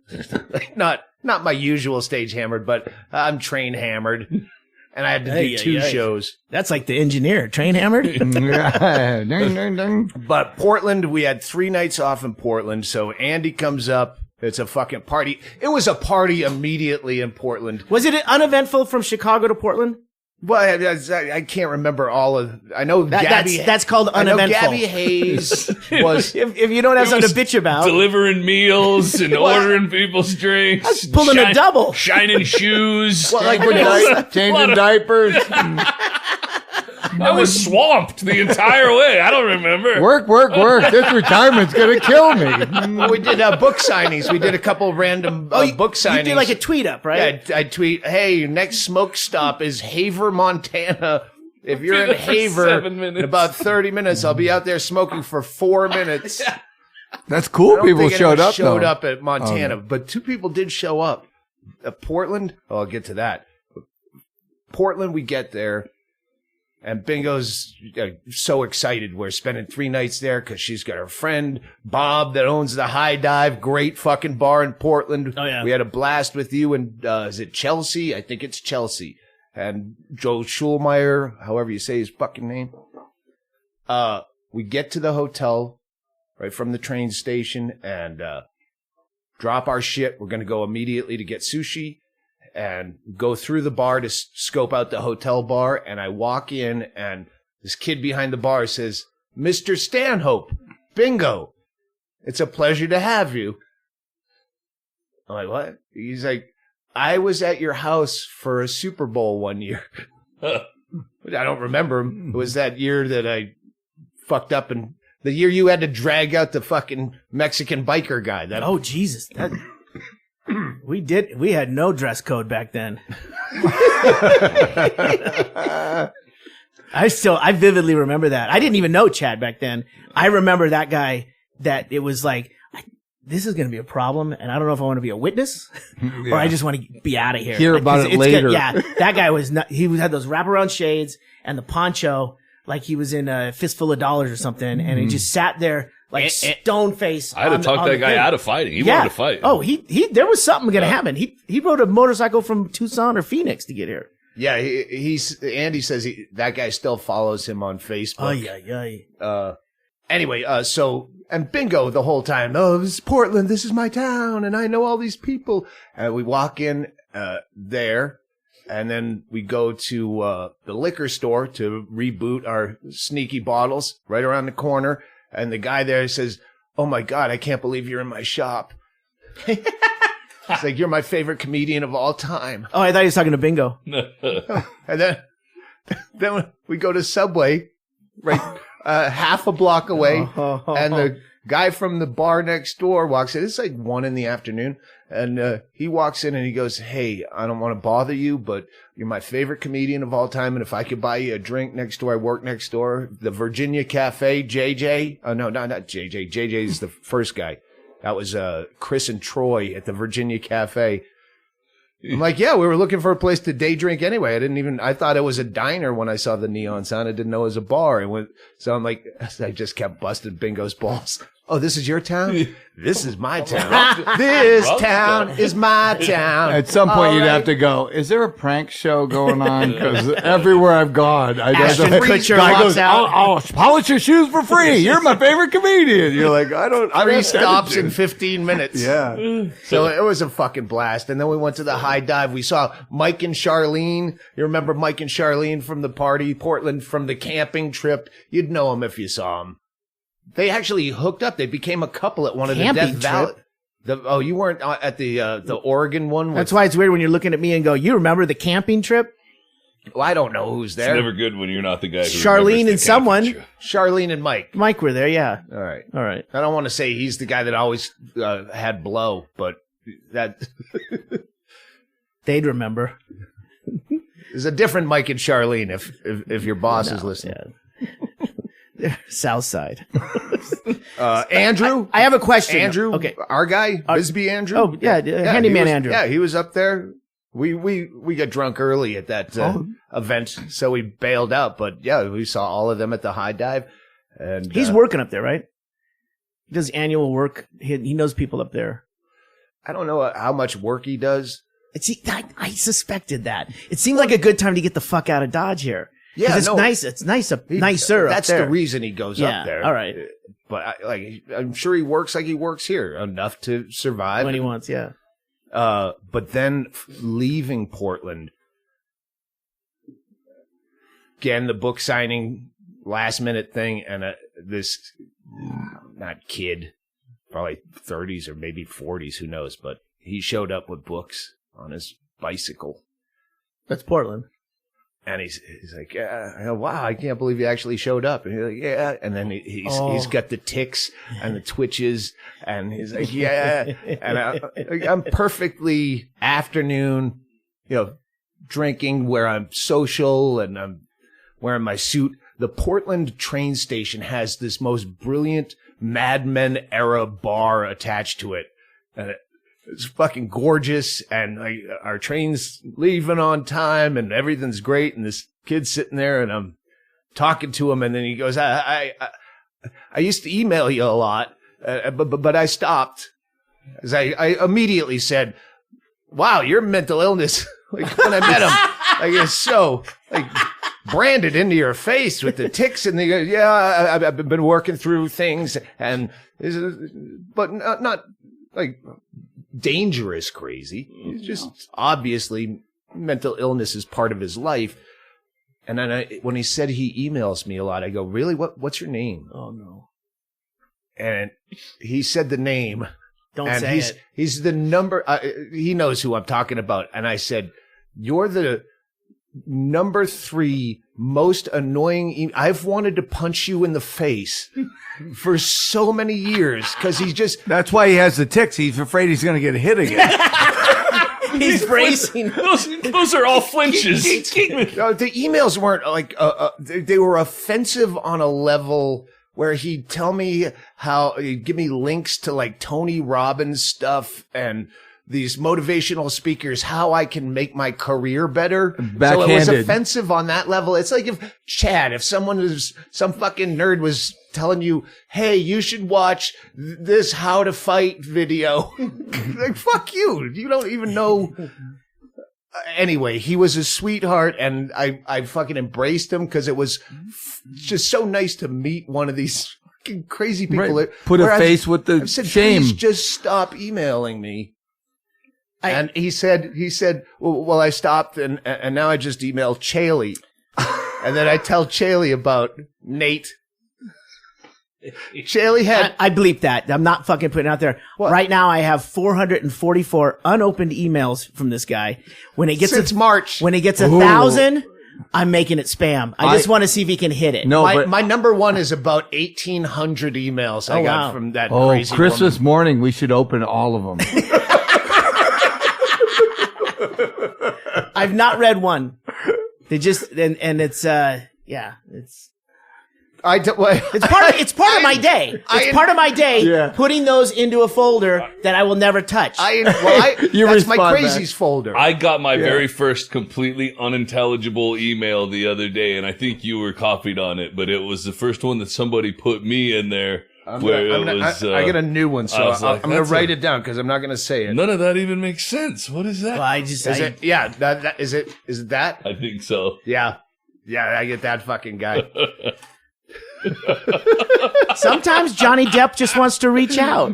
not my usual stage hammered, but I'm train hammered. And I had to do two shows. That's like the engineer, train hammered. Ding, ding, ding. But Portland, we had 3 nights off in Portland. So Andy comes up. It's a fucking party. It was a party immediately in Portland. Was it uneventful from Chicago to Portland? Well, I can't remember all of. I know Gabby. That's called I know uneventful. Gabby Hayes was. If you don't have something to bitch about, Delivering meals and ordering people's drinks. pulling a double. Shining shoes. Well, like we're Changing diapers. I was swamped the entire way. I don't remember. Work. This retirement's going to kill me. we did book signings. We did a couple random book signings. You did like a tweet up, right? Yeah, I tweet, hey, next smoke stop is Haver, Montana. If you're in Be there for Haver 7 minutes. in about 30 minutes, I'll be out there smoking for 4 minutes. That's cool. I don't People think showed anyone up. Showed though. up at Montana, but 2 people did show up. Portland. Oh, I'll get to that. Portland, we get there, and Bingo's so excited. We're spending 3 nights there because she's got her friend Bob that owns the High Dive, great fucking bar in Portland. Oh, yeah. We had a blast with you, and is it Chelsea? I think it's Chelsea. And Joe Schulmeyer, however you say his fucking name. We get to the hotel right from the train station and drop our shit. We're going to go immediately to get sushi and go through the bar to scope out the hotel bar. And I walk in and this kid behind the bar says, Mr. Stanhope, Bingo, it's a pleasure to have you. I'm like, what? He's like, I was at your house for a Super Bowl one year. I don't remember him. It was that year that I fucked up, and the year you had to drag out the fucking Mexican biker guy. That Oh Jesus! We had no dress code back then. I vividly remember that. I didn't even know Chad back then. I remember that guy. That it was like, this is going to be a problem, and I don't know if I want to be a witness or I just want to be out of here. Hear about it later. Yeah, that guy was not. He had those wraparound shades and the poncho, like he was in a Fistful of Dollars or something, and he just sat there like stone face. I had to talk that guy out of fighting. He wanted to fight. Oh, he there was something going to happen. He rode a motorcycle from Tucson or Phoenix to get here. Yeah, Andy says that guy still follows him on Facebook. Oh yeah. Anyway, and Bingo the whole time, oh, this is Portland, this is my town, and I know all these people. And we walk in there, and then we go to the liquor store to reboot our sneaky bottles right around the corner. And the guy there says, oh my God, I can't believe you're in my shop. It's like, you're my favorite comedian of all time. Oh, I thought he was talking to Bingo. And then we go to Subway, right, half a block away, and the guy from the bar next door walks in. It's like 1 PM, and he walks in and he goes, "Hey, I don't want to bother you, but you're my favorite comedian of all time, and if I could buy you a drink next door, I work next door, the Virginia Cafe, JJ." Oh no, not JJ. JJ is the first guy. That was Chris and Troy at the Virginia Cafe. I'm like, yeah, we were looking for a place to day drink anyway. I thought it was a diner when I saw the neon sign. I didn't know it was a bar. So I'm like, I just kept busting Bingo's balls. Oh, this is your town? This is my town. This town is my town. At some point, you'd have to go, is there a prank show going on? Because everywhere I've gone, Ashton Kutcher guy walks goes, out. I'll polish your shoes for free. You're my favorite comedian. You're like, I 3 stops in 15 minutes. Yeah. So it was a fucking blast. And then we went to the high dive. We saw Mike and Charlene. You remember Mike and Charlene from the party, Portland, from the camping trip. You'd know them if you saw them. They actually hooked up. They became a couple at one of the Camping Death Valley. You weren't at the Oregon one? That's why it's weird when you're looking at me and go, you remember the camping trip? Well, I don't know who's It's there. never good when you're not the guy who Charlene remembers the and someone. camping trip. Charlene and Mike. Mike were there, yeah. All right. All right. I don't want to say he's the guy that always had blow, but that They'd remember. is a different Mike and Charlene if your boss is listening. Yeah. South Side. Andrew? I have a question. Andrew? Okay. Our guy? Bisbee Andrew? Oh, yeah. Handyman Andrew. Yeah, he was up there. We got drunk early at that event, so we bailed out. But yeah, we saw all of them at the high dive. And He's working up there, right? He does annual work. He knows people up there. I don't know how much work he does. I suspected that. It seemed like a good time to get the fuck out of Dodge here. Yeah, it's nice. It's nicer That's up there. the reason he goes Yeah, up there. all right. But I'm sure he works like he works here, enough to survive. When he wants, yeah. But then leaving Portland, again, the book signing, last minute thing, and this, not kid, probably 30s or maybe 40s, who knows, but he showed up with books on his bicycle. That's Portland. And he's like, yeah, wow, I can't believe you actually showed up. And he's like, yeah. And then he's got the tics and the twitches, and he's like, yeah. And I'm perfectly afternoon, drinking where I'm social and I'm wearing my suit. The Portland train station has this most brilliant Mad Men era bar attached to it. And it's fucking gorgeous, and our train's leaving on time, and everything's great. And this kid's sitting there, and I'm talking to him, and then he goes, "I used to email you a lot, but I stopped." As I immediately said, "Wow, your mental illness!" Like when I met him, it's so branded into your face with the tics, and they go, "Yeah, I've been working through things, and but not like." Dangerous crazy. It's just obviously mental illness is part of his life. And then when he said he emails me a lot, I go, really? What's your name? Oh, no. And he said the name. Don't and say it. He's the number. He knows who I'm talking about. And I said, you're the number 3 most annoying. I've wanted to punch you in the face for so many years because he's just. That's why he has the tics. He's afraid he's going to get hit again. He's bracing. Those are all flinches. The emails weren't they were offensive on a level where he'd tell me he'd give me links to Tony Robbins stuff and these motivational speakers, how I can make my career better. So it was offensive on that level. It's like if some fucking nerd was telling you, hey, you should watch this how to fight video. Fuck you. You don't even know. Anyway, he was a sweetheart, and I fucking embraced him because it was just so nice to meet one of these fucking crazy people. Right. Put a face with the shame. Please just stop emailing me. And he said, well, I stopped and now I just emailed Chaille. And then I tell Chaille about Nate. Chaille had I bleep that. I'm not fucking putting it out there. What? Right now, I have 444 unopened emails from this guy. When it gets since March. when he gets 1,000, I'm making it spam. I just want to see if he can hit it. No, but My number one is about 1,800 emails I got wow. from that crazy Christmas woman. morning, we should open all of them. I've not read one. They just and it's it's. It's part of my day. It's part of my day Yeah. putting those into a folder that I will never touch. That's my respond crazies folder. I got my very first completely unintelligible email the other day, and I think you were copied on it, but it was the first one that somebody put me in there. I get a new one, so I was like, I'm going that's to write a- it down because I'm not going to say it. None of that even makes sense. What is that? Well, I just Is it? Yeah. Is it that? I think so. Yeah. Yeah. I get that fucking guy. sometimes Johnny Depp just wants to reach out.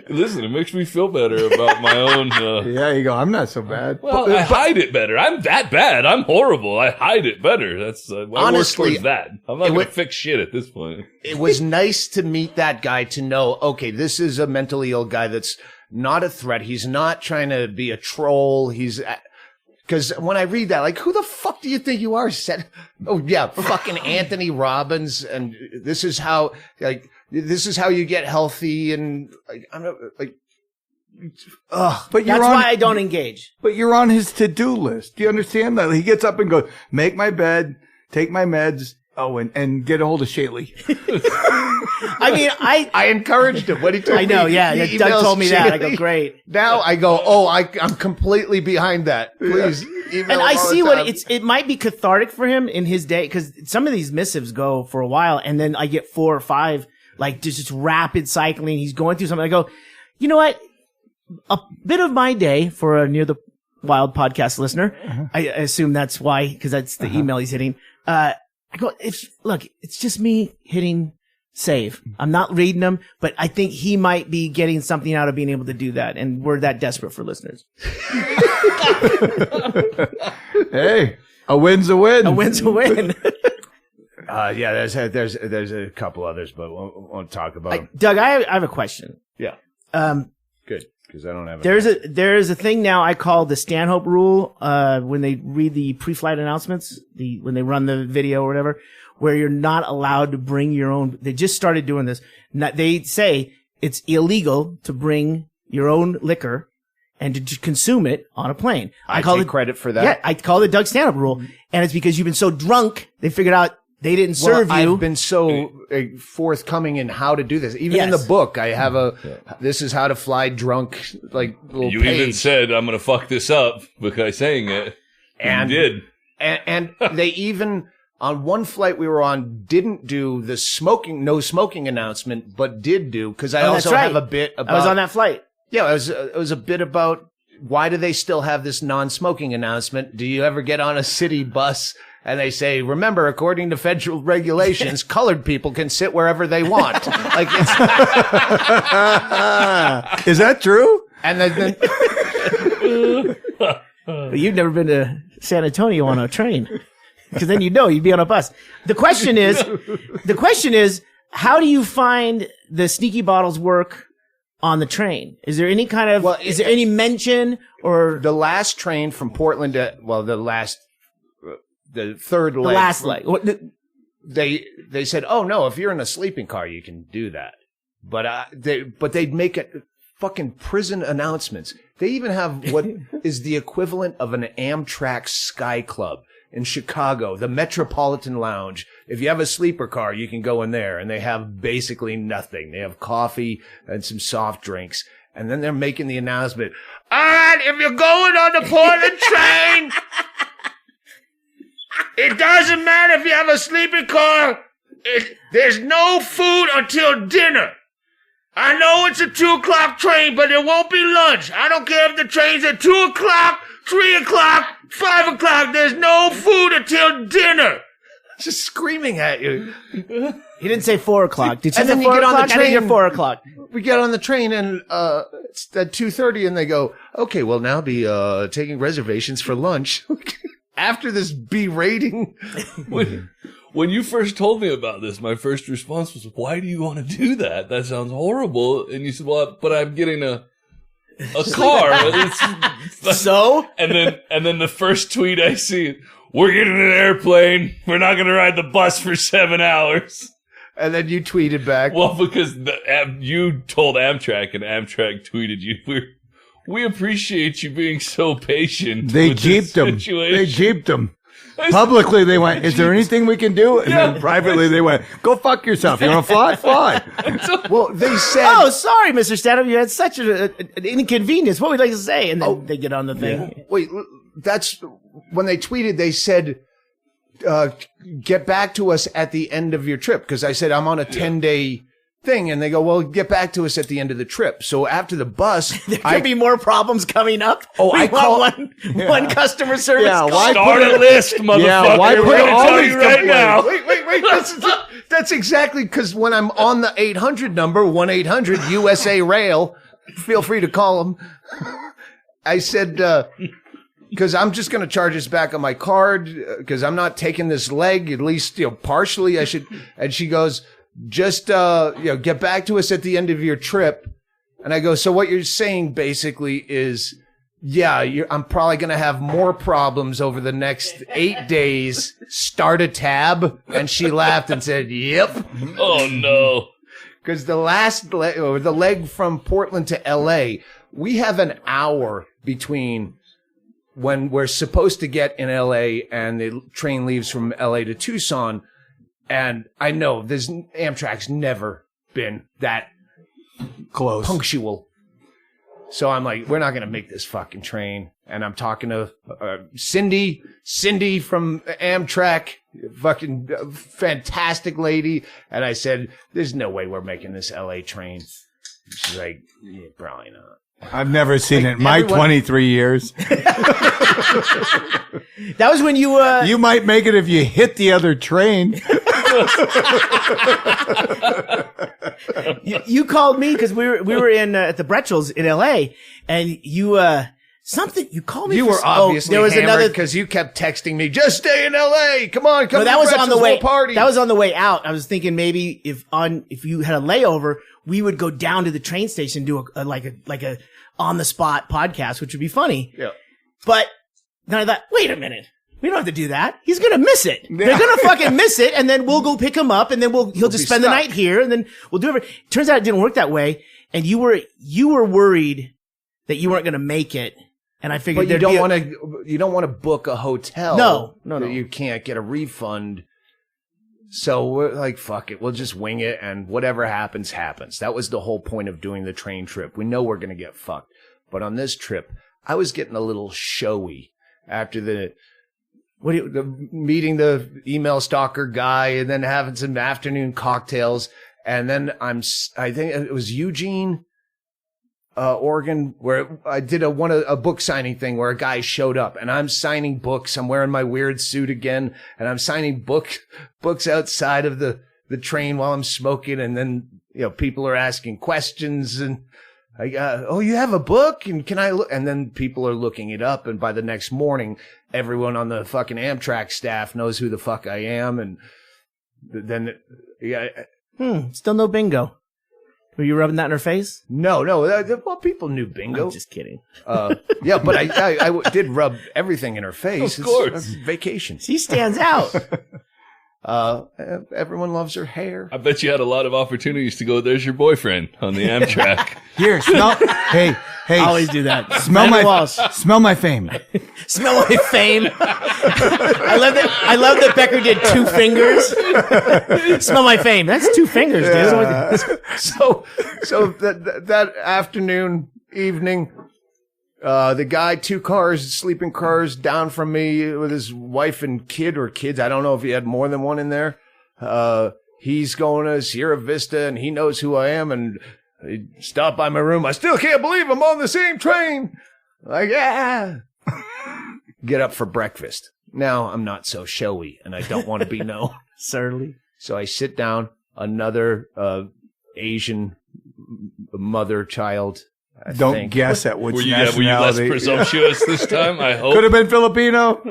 Listen, it makes me feel better about my own. Yeah, you go. I'm not so bad. Well, I hide it better. I'm that bad. I'm horrible. I hide it better. That's I work Honestly, towards that. I'm not it going would- to fix shit at this point. It was nice to meet that guy, to know, okay, this is a mentally ill guy that's not a threat. He's not trying to be a troll. Because when I read that, like, who the fuck do you think you are? Oh yeah, fucking Anthony Robbins, and this is how you get healthy, and like, I'm not like, ugh. But That's why I don't engage. But you're on his to-do list. Do you understand that? He gets up and goes, make my bed, take my meds, and get a hold of Chaille. I mean, I encouraged him. What he told I know, me. yeah. he Doug emails told me that. I go, Chaille. great. Now I go, I'm completely behind that. Please email And I him all see the what time. it might be cathartic for him in his day, because some of these missives go for a while, and then I get 4 or 5, like just rapid cycling. He's going through something. I go, you know what? A bit of my day for a Near the Wild podcast listener. I assume that's why, because that's the email he's hitting. I go, it's just me hitting save. I'm not reading them, but I think he might be getting something out of being able to do that, and we're that desperate for listeners. Hey, a win's a win. A win's a win. Yeah, there's a couple others, but won't talk about them. Doug, I have a question. Yeah, Um, good, because I don't have. there's a thing now I call the Stanhope rule. When they read the pre-flight announcements, when they run the video or whatever, where you're not allowed to bring your own. They just started doing this. They say it's illegal to bring your own liquor and to consume it on a plane. I call take it credit for that. Yeah, I call it Doug Stanhope rule, and it's because you've been so drunk they figured out they didn't serve you. I've been so forthcoming in how to do this. Even in the Yes. book, I have this is how to fly drunk, like little You page. even said, I'm going to fuck this up by saying it. And- you did. And they even, on one flight we were on, didn't do the no smoking announcement, but did do, because I Oh, that's also right. have a bit about. I was on that flight. Yeah, it was a bit about why do they still have this non-smoking announcement? Do you ever get on a city bus and they say, remember, according to federal regulations, colored people can sit wherever they want? Like it's, Is that true? and then But you've never been to San Antonio on a train, because then you'd be on a bus. The question is, how do you find the sneaky bottles work on the train? Is there any kind of, is there any mention or the last train from Portland to, the third the leg. last leg? They said, oh no, if you're in a sleeping car, you can do that. But they'd make it fucking prison announcements. They even have what is the equivalent of an Amtrak Sky Club in Chicago, the Metropolitan Lounge. If you have a sleeper car, you can go in there, and they have basically nothing. They have coffee and some soft drinks. And then they're making the announcement, all right, if you're going on the Portland train, it doesn't matter if you have a sleeping car. There's no food until dinner. I know it's a 2:00 train, but there won't be lunch. I don't care if the train's at 2:00, 3:00, 5:00. There's no food until dinner. Just screaming at you. He didn't say 4 o'clock. Did you And say then you 4 get on the o'clock? I didn't hear train. 4 o'clock. We get on the train, and it's at 2:30, and they go, okay, we'll now be taking reservations for lunch. After this berating. when you first told me about this, my first response was, "Why do you want to do that? That sounds horrible." And you said, "Well, but I'm getting a car." So? And then the first tweet I see, "We're getting an airplane. We're not going to ride the bus for 7 hours." And then you tweeted back. Well, because you told Amtrak, and Amtrak tweeted you. We appreciate you being so patient. They with this jeeped him. situation." They jeeped him. Publicly, they went, "Is there anything we can do?" And then privately, they went, "Go fuck yourself. You want to fly? Fly." Well, they said. Oh, sorry, Mr. Stanhope. You had such an inconvenience. What would you like to say? And then they get on the thing. Wait, that's when they tweeted. They said, "Get back to us at the end of your trip." Because I said I'm on a 10-day thing, and they go, "Well, get back to us at the end of the trip." So after the bus, There could be more problems coming up. Oh, We I want call- one customer service. Yeah, call. why Start a list, motherfucker. Yeah, why We're put gonna all tell these you right now. Wait. That's exactly because when I'm on the 800 number, 1-800 USA Rail, feel free to call them. I said, because I'm just going to charge this back on my card because I'm not taking this leg, at least, partially I should. And she goes, "Just, get back to us at the end of your trip." And I go, "So what you're saying basically is, I'm probably going to have more problems over the next 8 days. Start a tab." And she laughed and said, "Yep." Oh no. Because the last leg, or the leg from Portland to LA, we have an hour between when we're supposed to get in LA and the train leaves from LA to Tucson. And I know Amtrak's never been that Close. punctual. So I'm like, we're not going to make this fucking train. And I'm talking to Cindy from Amtrak, fucking fantastic lady. And I said, "There's no way we're making this LA train." She's like, "Yeah, probably not." I've never seen it in my everyone- 23 years. That was when you You might make it if you hit the other train. you called me because we were in at the Bretchels in L.A. and you called me. You for were obviously there was another because you kept texting me, "Just stay in LA. Come on, come No, to that was on the Bretzel's, way. we'll party." That was on the way out. I was thinking maybe if you had a layover, we would go down to the train station and do a on the spot podcast, which would be funny. Yeah. But then I thought, wait a minute. We don't have to do that. He's gonna miss it. They're gonna fucking miss it, and then we'll go pick him up, and then he'll just spend the night here, and then we'll do it. Turns out it didn't work that way, and you were worried that you weren't gonna make it, and I figured But you don't want to book a hotel. No. that you can't get a refund. So we're like, fuck it, we'll just wing it, and whatever happens, happens. That was the whole point of doing the train trip. We know we're gonna get fucked, but on this trip, I was getting a little showy after meeting the email stalker guy, and then having some afternoon cocktails, and then I think it was Eugene, Oregon, where I did a book signing thing where a guy showed up, and I'm signing books. I'm wearing my weird suit again, and I'm signing books outside of the train while I'm smoking, and then people are asking questions, and I got, "Oh, you have a book? And can I look?" And then people are looking it up. And by the next morning, everyone on the fucking Amtrak staff knows who the fuck I am. And then, Still no bingo. Were you rubbing that in her face? No. Well, people knew bingo. I'm just kidding. Yeah, but I did rub everything in her face. Of course. It's vacation. She stands out. Everyone loves her hair. I bet you had a lot of opportunities to go, "There's your boyfriend" on the Amtrak. Here, smell. Hey, I always do that. smell Brandon my Walsh. smell my fame. Smell my fame. I love that Becker did 2 fingers. Smell my fame. That's 2 fingers, dude. So that afternoon, evening, the guy, 2 cars, sleeping cars down from me with his wife and kid or kids. I don't know if he had more than one in there. He's going to Sierra Vista, and he knows who I am, and he stopped by my room. "I still can't believe I'm on the same train." Like, yeah. Get up for breakfast. Now I'm not so showy, and I don't want to be known. Surly. So I sit down, another Asian mother, child. Don't think. guess at which Were you less nationality. presumptuous this time? I hope. Could have been Filipino.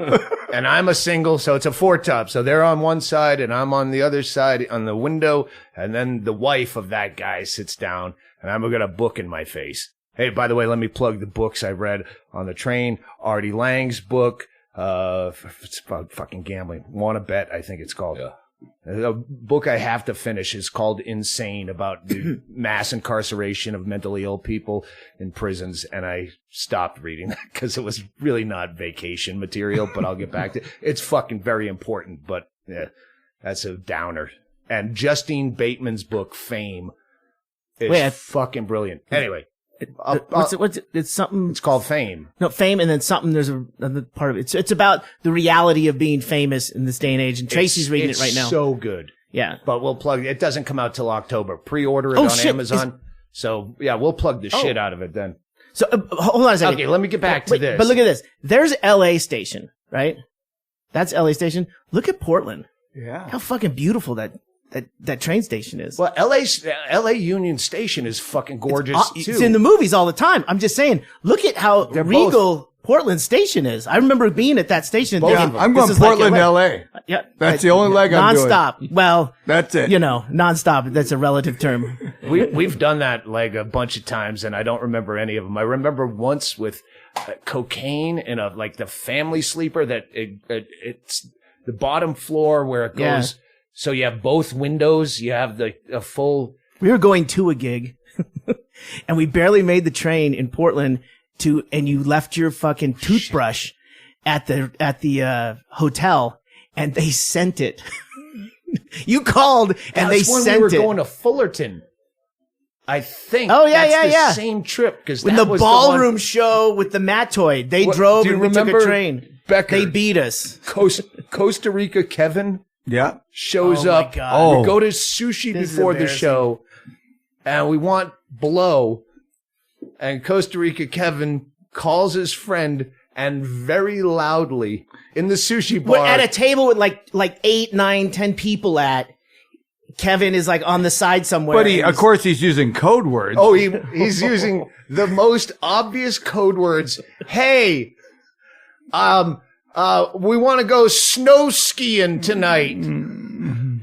And I'm a single, so it's a 4-top. So they're on one side and I'm on the other side on the window. And then the wife of that guy sits down and I'm got a book in my face. Hey, by the way, let me plug the books I read on the train. Artie Lang's book. It's about fucking gambling. Wanna Bet, I think it's called. Yeah. A book I have to finish is called Insane, about the mass incarceration of mentally ill people in prisons. And I stopped reading that because it was really not vacation material, but I'll get back to it. It's fucking very important, but yeah, that's a downer. And Justine Bateman's book, Fame, is fucking brilliant. Anyway. It's something. It's called Fame. No, Fame, and then something. There's another part of it. It's about the reality of being famous in this day and age. And Tracy's reading it right now. It's so good. Yeah, but we'll plug. It doesn't come out till October. Pre-order it on Amazon. So yeah, we'll plug the shit out of it then. So hold on a second. Okay, let me get back to this. But look at this. There's L.A. Station, right? That's L.A. Station. Look at Portland. Yeah. How fucking beautiful that train station is. Well, LA Union Station is fucking gorgeous too. It's in the movies all the time. I'm just saying, look at how regal Portland Station is. I remember being at that station. Yeah, I'm going Portland, LA. Yeah. That's the only leg I'm doing. Nonstop. Well, that's it. Nonstop. That's a relative term. We've done that leg a bunch of times and I don't remember any of them. I remember once with cocaine in the family sleeper that it's the bottom floor where it goes. Yeah. So you have both windows. You have a full. We were going to a gig, and we barely made the train in Portland and you left your fucking toothbrush at the hotel, and they sent it. You called and they sent it. We were going to Fullerton. I think. Oh yeah, that's yeah. The same trip because when the ballroom show with the Mattoid, they drove and we took a train. Becker, they beat us. Costa Rica Kevin. Yeah. Shows up. We go to sushi before the show and we want blow. And Costa Rica Kevin calls his friend and very loudly in the sushi bar. We're at a table with like 8, 9, 10 people Kevin is on the side somewhere. But of course he's using code words. Oh, he's using the most obvious code words. Hey, we want to go snow skiing tonight.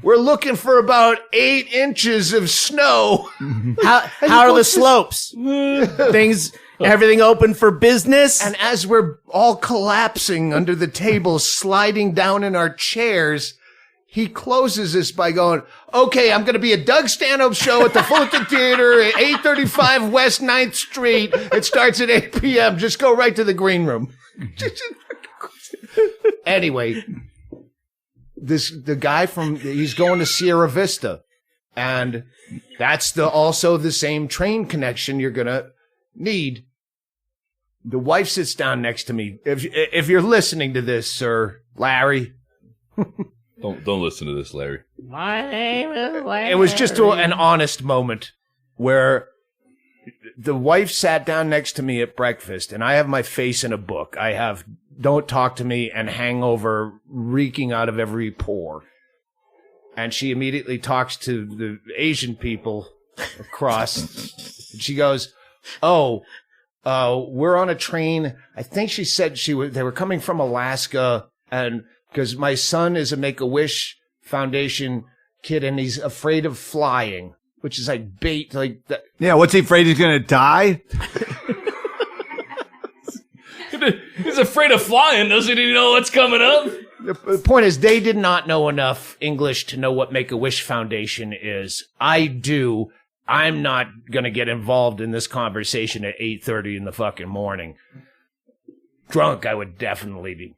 We're looking for about 8 inches of snow. How are the slopes? Everything open for business? And as we're all collapsing under the table, sliding down in our chairs, he closes this by going, okay, I'm going to be at Doug Stanhope show at the Fulton Theater at 835 West 9th Street. It starts at 8 p.m. Just go right to the green room. Anyway, the guy he's going to Sierra Vista, and that's also the same train connection you're gonna need. The wife sits down next to me. If you're listening to this, sir, Larry. Don't listen to this, Larry. My name is Larry. It was just an honest moment where the wife sat down next to me at breakfast, and I have my face in a book. I have Don't Talk to Me and Hangover reeking out of every pore. And she immediately talks to the Asian people across. And she goes, we're on a train. I think she said they were coming from Alaska, and because my son is a Make-A-Wish Foundation kid and he's afraid of flying, which is like bait, like that. Yeah, what's he afraid he's going to die? He's afraid of flying. Doesn't he know what's coming up? The point is, they did not know enough English to know what Make-A-Wish Foundation is. I do. I'm not going to get involved in this conversation at 8:30 in the fucking morning. Drunk, I would definitely be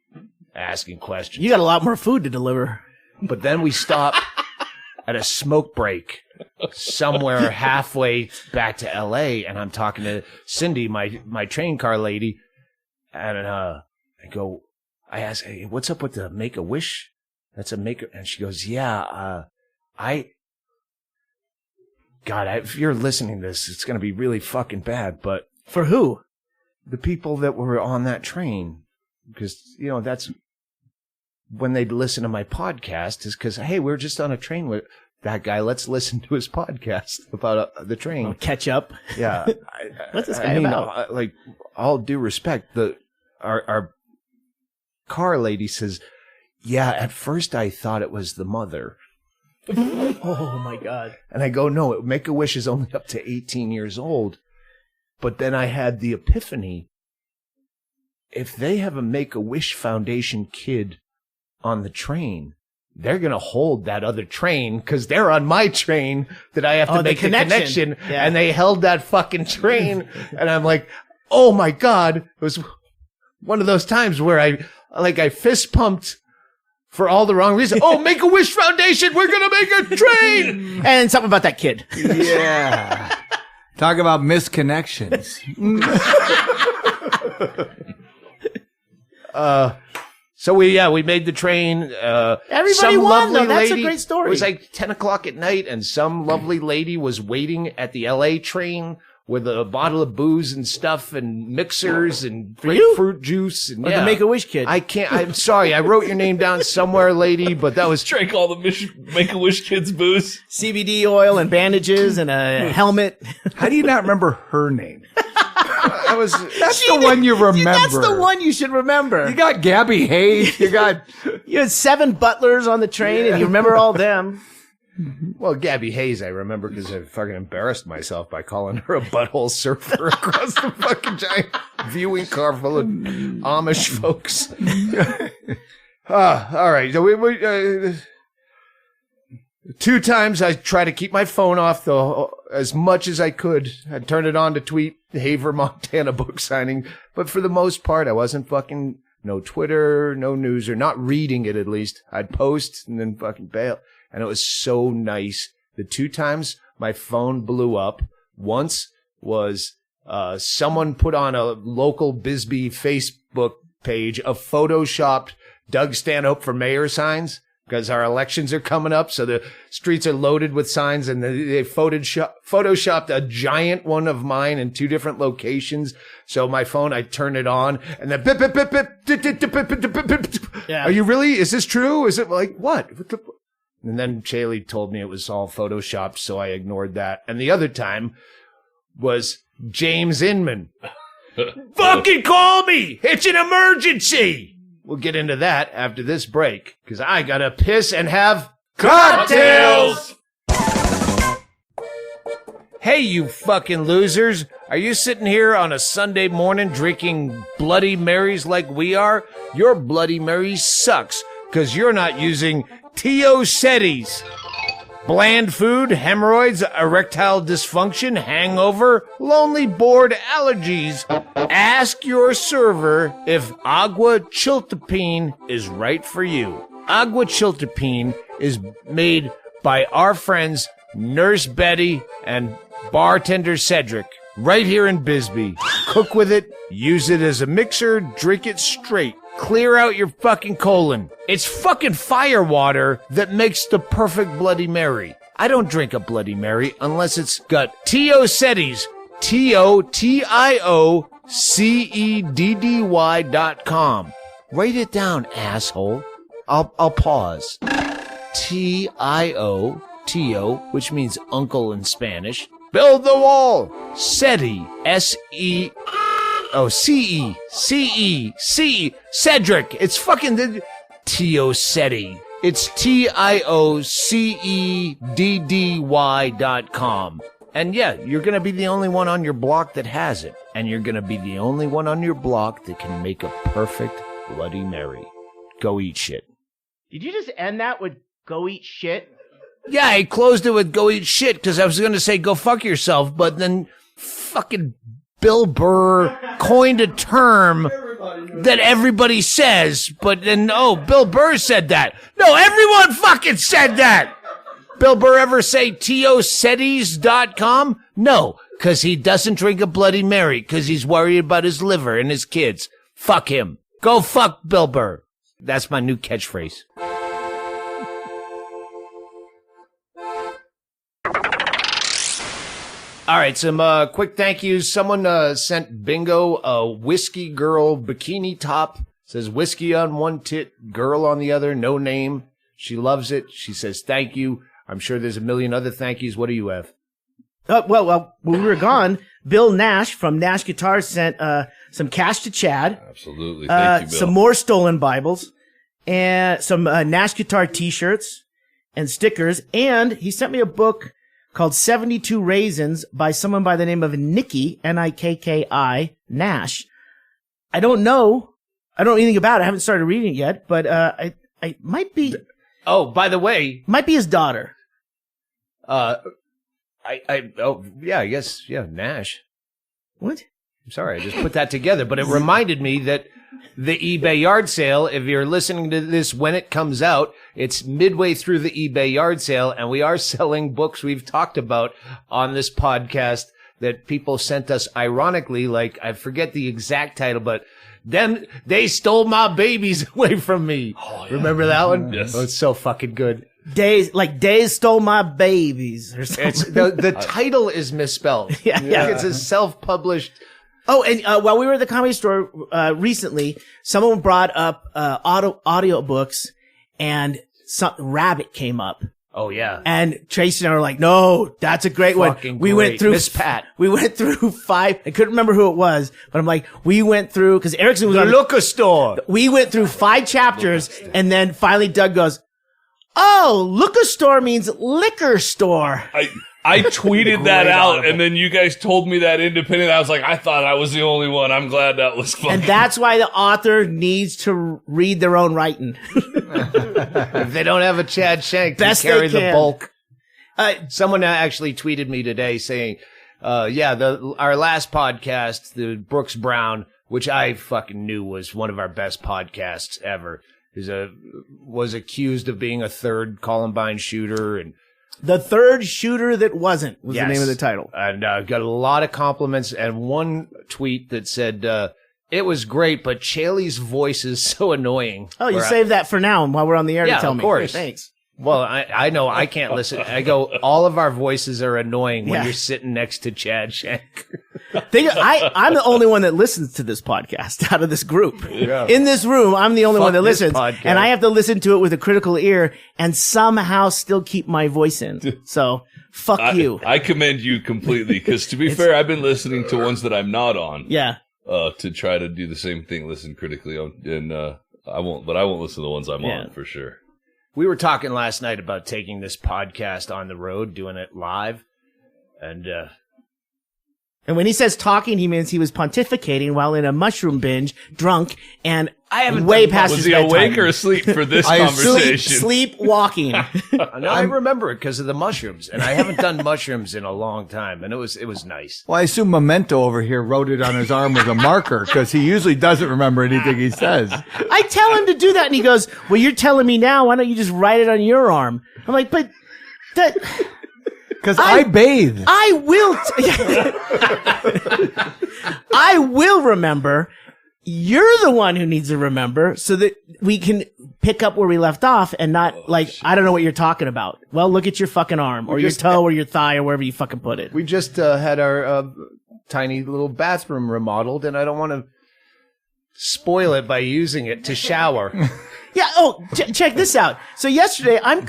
asking questions. You got a lot more food to deliver. But then we stop at a smoke break somewhere halfway back to L.A., and I'm talking to Cindy, my train car lady, and I ask, hey, what's up with the Make-A-Wish? That's a and she goes, yeah, if you're listening to this, it's going to be really fucking bad, but. For who? The people that were on that train. Because, that's when they'd listen to my podcast is because, hey, we're just on a train with, that guy. Let's listen to his podcast about the train. Catch up. Yeah. What's this guy about? Like, all due respect, our car lady says, yeah, at first I thought it was the mother. Oh my God. And I go, no, Make-A-Wish is only up to 18 years old. But then I had the epiphany. If they have a Make-A-Wish Foundation kid on the train, they're going to hold that other train because they're on my train that I have to make the connection. Yeah. And they held that fucking train. And I'm like, oh my God. It was one of those times where I fist pumped for all the wrong reasons. Oh, Make-A-Wish Foundation, we're going to make a train. And something about that kid. Yeah. Talk about misconnections. So we made the train. Everybody some won, lovely though. That's a lady, great story. It was like 10 o'clock at night, and some lovely lady was waiting at the LA train with a bottle of booze and stuff and mixers and grapefruit juice. And Or the Make-A-Wish kid. I'm sorry. I wrote your name down somewhere, lady, but that was... Drank all the Make-A-Wish kids' booze. CBD oil and bandages and a helmet. How do you not remember her name? That's She the one you did- remember. That's the one you should remember. You got Gabby Hayes. You got... You had 7 butlers on the train, and you remember all them. Well, Gabby Hayes, I remember because I fucking embarrassed myself by calling her a butthole surfer across the fucking giant viewing car full of Amish folks. All right. So 2 times I tried to keep my phone off as much as I could. I'd turn it on to tweet the Haver, Montana book signing. But for the most part, I wasn't fucking no Twitter, no news, or not reading it at least. I'd post and then fucking bail. And it was so nice. The 2 times my phone blew up, once was someone put on a local Bisbee Facebook page a photoshopped Doug Stanhope for mayor signs because our elections are coming up. So the streets are loaded with signs, and they photoshopped a giant one of mine in 2 different locations. So my phone, I turn it on, and then bip, bip, bip, bip, bip, bip, bip, bip, bip, bip. Yeah. Are you really? Is this true? Is it like what? And then Chaille told me it was all photoshopped, so I ignored that. And the other time was James Inman. Fucking call me! It's an emergency! We'll get into that after this break, because I gotta piss and have cocktails! Hey, you fucking losers. Are you sitting here on a Sunday morning drinking Bloody Marys like we are? Your Bloody Mary sucks, because you're not using Teocetes. Bland food, hemorrhoids, erectile dysfunction, hangover, lonely, bored, allergies. Ask your server if agua chiltepine is right for you. Agua chiltepine is made by our friends Nurse Betty and bartender Cedric right here in Bisbee. Cook with it, use it as a mixer, drink it straight. Clear out your fucking colon. It's fucking fire water that makes the perfect Bloody Mary. I don't drink a Bloody Mary unless it's got Teocetes, TOTIOCEDDY.com. Write it down, asshole. I'll pause. TIOTO, which means uncle in Spanish. Build the wall. SETI, SE. Oh, C-E. Cedric. It's fucking the Teocetes. It's TIOCEDDY.com. And yeah, you're going to be the only one on your block that has it. And you're going to be the only one on your block that can make a perfect Bloody Mary. Go eat shit. Did you just end that with "go eat shit"? Yeah, I closed it with "go eat shit" because I was going to say "go fuck yourself," but then fucking Bill Burr coined a term that everybody says, but then, Bill Burr said that. No, everyone fucking said that. Bill Burr ever say Teocetes.com? No, because he doesn't drink a Bloody Mary because he's worried about his liver and his kids. Fuck him. Go fuck Bill Burr. That's my new catchphrase. All right, some quick thank yous. Someone sent Bingo a Whiskey Girl bikini top. Says whiskey on one tit, girl on the other, no name. She loves it. She says thank you. I'm sure there's a million other thank yous. What do you have? Well, when we were gone, Bill Nash from Nash Guitars sent some cash to Chad. Absolutely. Thank you, Bill. Some more stolen Bibles and some Nash Guitar t-shirts and stickers. And he sent me a book called 72 Raisins by someone by the name of Nikki, Nikki Nash. I don't know anything about it. I haven't started reading it yet, but I might be. Oh, by the way, might be his daughter. I guess, Nash. What? I'm sorry, I just put that together, but it reminded me that the eBay yard sale, if you're listening to this when it comes out, it's midway through the eBay yard sale, and we are selling books we've talked about on this podcast that people sent us ironically, like, I forget the exact title, but then they stole my babies away from me. Oh, yeah. Remember that one? Yes. Oh, it's so fucking good. Days stole my babies or something. It's, the title is misspelled. Yeah. It's a self-published. Oh, and while we were at the Comedy Store recently, someone brought up audio books, and Rabbit came up. Oh yeah. And Tracy and I were like, "No, that's a great Fucking one." We great. went through Miss Pat. We went through 5. I couldn't remember who it was, but I'm like, we went through because Erickson was The on liquor store. We went through 5 chapters, and then finally Doug goes, "Oh, liquor store means liquor store." I tweeted that Great out, article. and then you guys told me that independent. I was like, I thought I was the only one. I'm glad that was fun. And that's why the author needs to read their own writing. If they don't have a Chad Shank to Best they carry the can. bulk. Someone actually tweeted me today saying, our last podcast, the Brooks Brown, which I fucking knew was one of our best podcasts ever, was accused of being a third Columbine shooter, and The third shooter that wasn't was Yes. the name of the title. And got a lot of compliments, and one tweet that said, it was great, but Chaille's voice is so annoying. Oh, you Where saved that for now while we're on the air Yeah, to tell of me. course. Thanks. Well, I know I can't listen. I go, all of our voices are annoying when Yeah. you're sitting next to Chad Shank. I'm the only one that listens to this podcast out of this group. Yeah. In this room, I'm the only Fuck one that this listens. podcast. And I have to listen to it with a critical ear and somehow still keep my voice in. So, fuck you. I commend you completely, because to be fair, I've been listening to ones that I'm not on. Yeah. To try to do the same thing, listen critically on, and I won't listen to the ones I'm on for sure. We were talking last night about taking this podcast on the road, doing it live. And And when he says talking, he means he was pontificating while in a mushroom binge, drunk, and I haven't way done- past Was his he bedtime. awake or asleep for this I conversation? Sleepwalking. now I remember it because of the mushrooms. And I haven't done mushrooms in a long time. And it was nice. Well, I assume Memento over here wrote it on his arm with a marker because he usually doesn't remember anything he says. I tell him to do that, and he goes, "Well, you're telling me now. Why don't you just write it on your arm?" I'm like, "But that Because I bathe. I will. I will remember. You're the one who needs to remember, so that we can pick up where we left off, and not I don't know what you're talking about. Well, look at your fucking arm, or your toe, or your thigh, or wherever you fucking put it. We just had our tiny little bathroom remodeled, and I don't want to spoil it by using it to shower. Yeah. Oh, check this out. So yesterday, I'm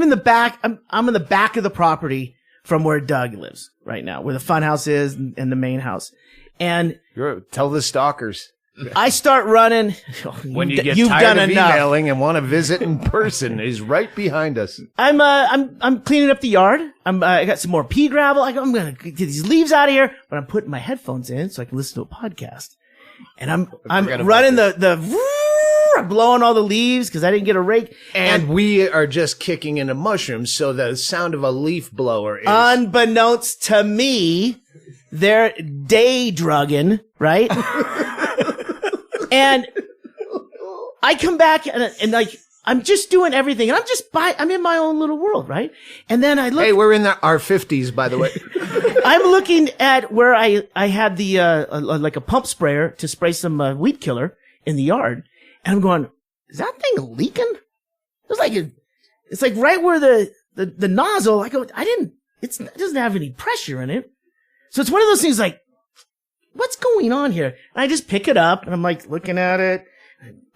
in the back. I'm in the back of the property from where Doug lives right now, where the FunHouse is and the main house. And Tell the stalkers I start running. when you get You've tired done of enough. emailing and want to visit in person. He's right behind us. I'm cleaning up the yard. I got some more pea gravel. I'm gonna get these leaves out of here, but I'm putting my headphones in so I can listen to a podcast. And I'm running I'm blowing all the leaves because I didn't get a rake. And we are just kicking into mushrooms, so the sound of a leaf blower is... Unbeknownst to me, they're day drugging, right? And I come back and like, I'm just doing everything, and I'm in my own little world, right? And then I look. Hey, we're in our 50s, by the way. I'm looking at where I had the like a pump sprayer to spray some weed killer in the yard, and I'm going, is that thing leaking? It's like right where the nozzle. I go, it doesn't have any pressure in it, so it's one of those things like, what's going on here? And I just pick it up, and I'm like looking at it,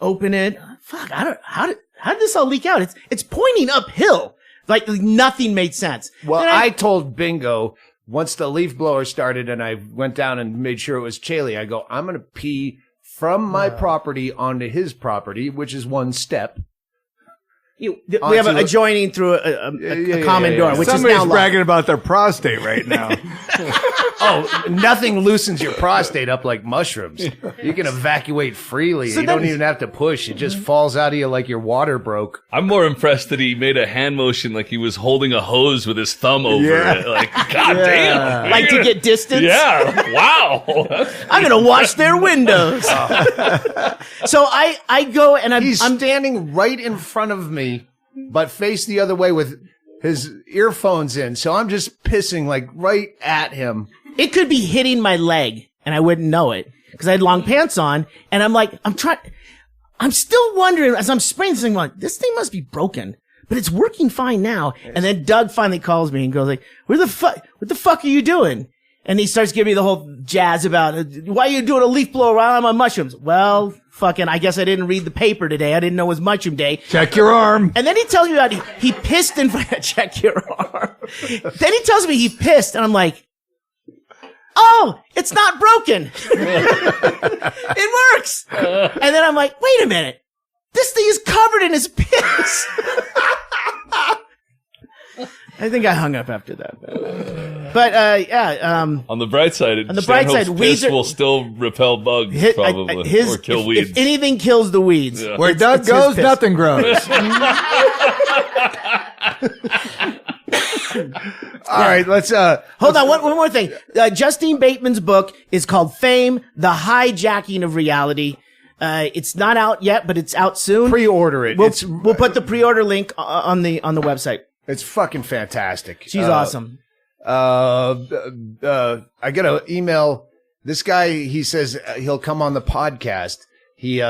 open it. Fuck, how did this all leak out? It's pointing uphill. Like nothing made sense. Well, Then I told Bingo once the leaf blower started and I went down and made sure it was Chaille, I go, I'm going to pee from my property onto his property, which is one step. we have an adjoining through a common door, which Somebody's is now bragging locked. about their prostate right now. Oh, nothing loosens your prostate up like mushrooms. You can evacuate freely. So you don't then- even have to push. It just falls out of you like your water broke. I'm more impressed that he made a hand motion like he was holding a hose with his thumb over Yeah. it. Like, God damn. Like to get distance. Yeah. Wow. I'm gonna wash their windows. So I go and He's I'm standing right in front of me, but face the other way with his earphones in. So I'm just pissing like right at him. it could be hitting my leg and I wouldn't know it because I had long pants on, and I'm still wondering as I'm spraying this thing, like, this thing must be broken, but it's working fine now. And then Doug finally calls me and goes like, what the fuck are you doing? And he starts giving me the whole jazz about, why are you doing a leaf blower while I'm on mushrooms? Well, fucking, I guess I didn't read the paper today. I didn't know it was mushroom day. Check your arm. And then he tells me about he pissed in front of check your arm. Then he tells me he pissed, and I'm like, oh, it's not broken. It works. And then I'm like, wait a minute. This thing is covered in his piss. I think I hung up after that. But yeah. On the bright side, On the bright side, Stanhope's weeds piss are- will still repel bugs, probably, or kill weeds. If anything kills the weeds. Yeah. Where Doug it's his goes, piss. nothing grows. All right, let's Hold on, one more thing. Justine Bateman's book is called Fame, The Hijacking of Reality. It's not out yet, but it's out soon. pre-order it. We'll put the pre-order link on the website. It's fucking fantastic. She's awesome. I got an email. This guy, he says he'll come on the podcast. He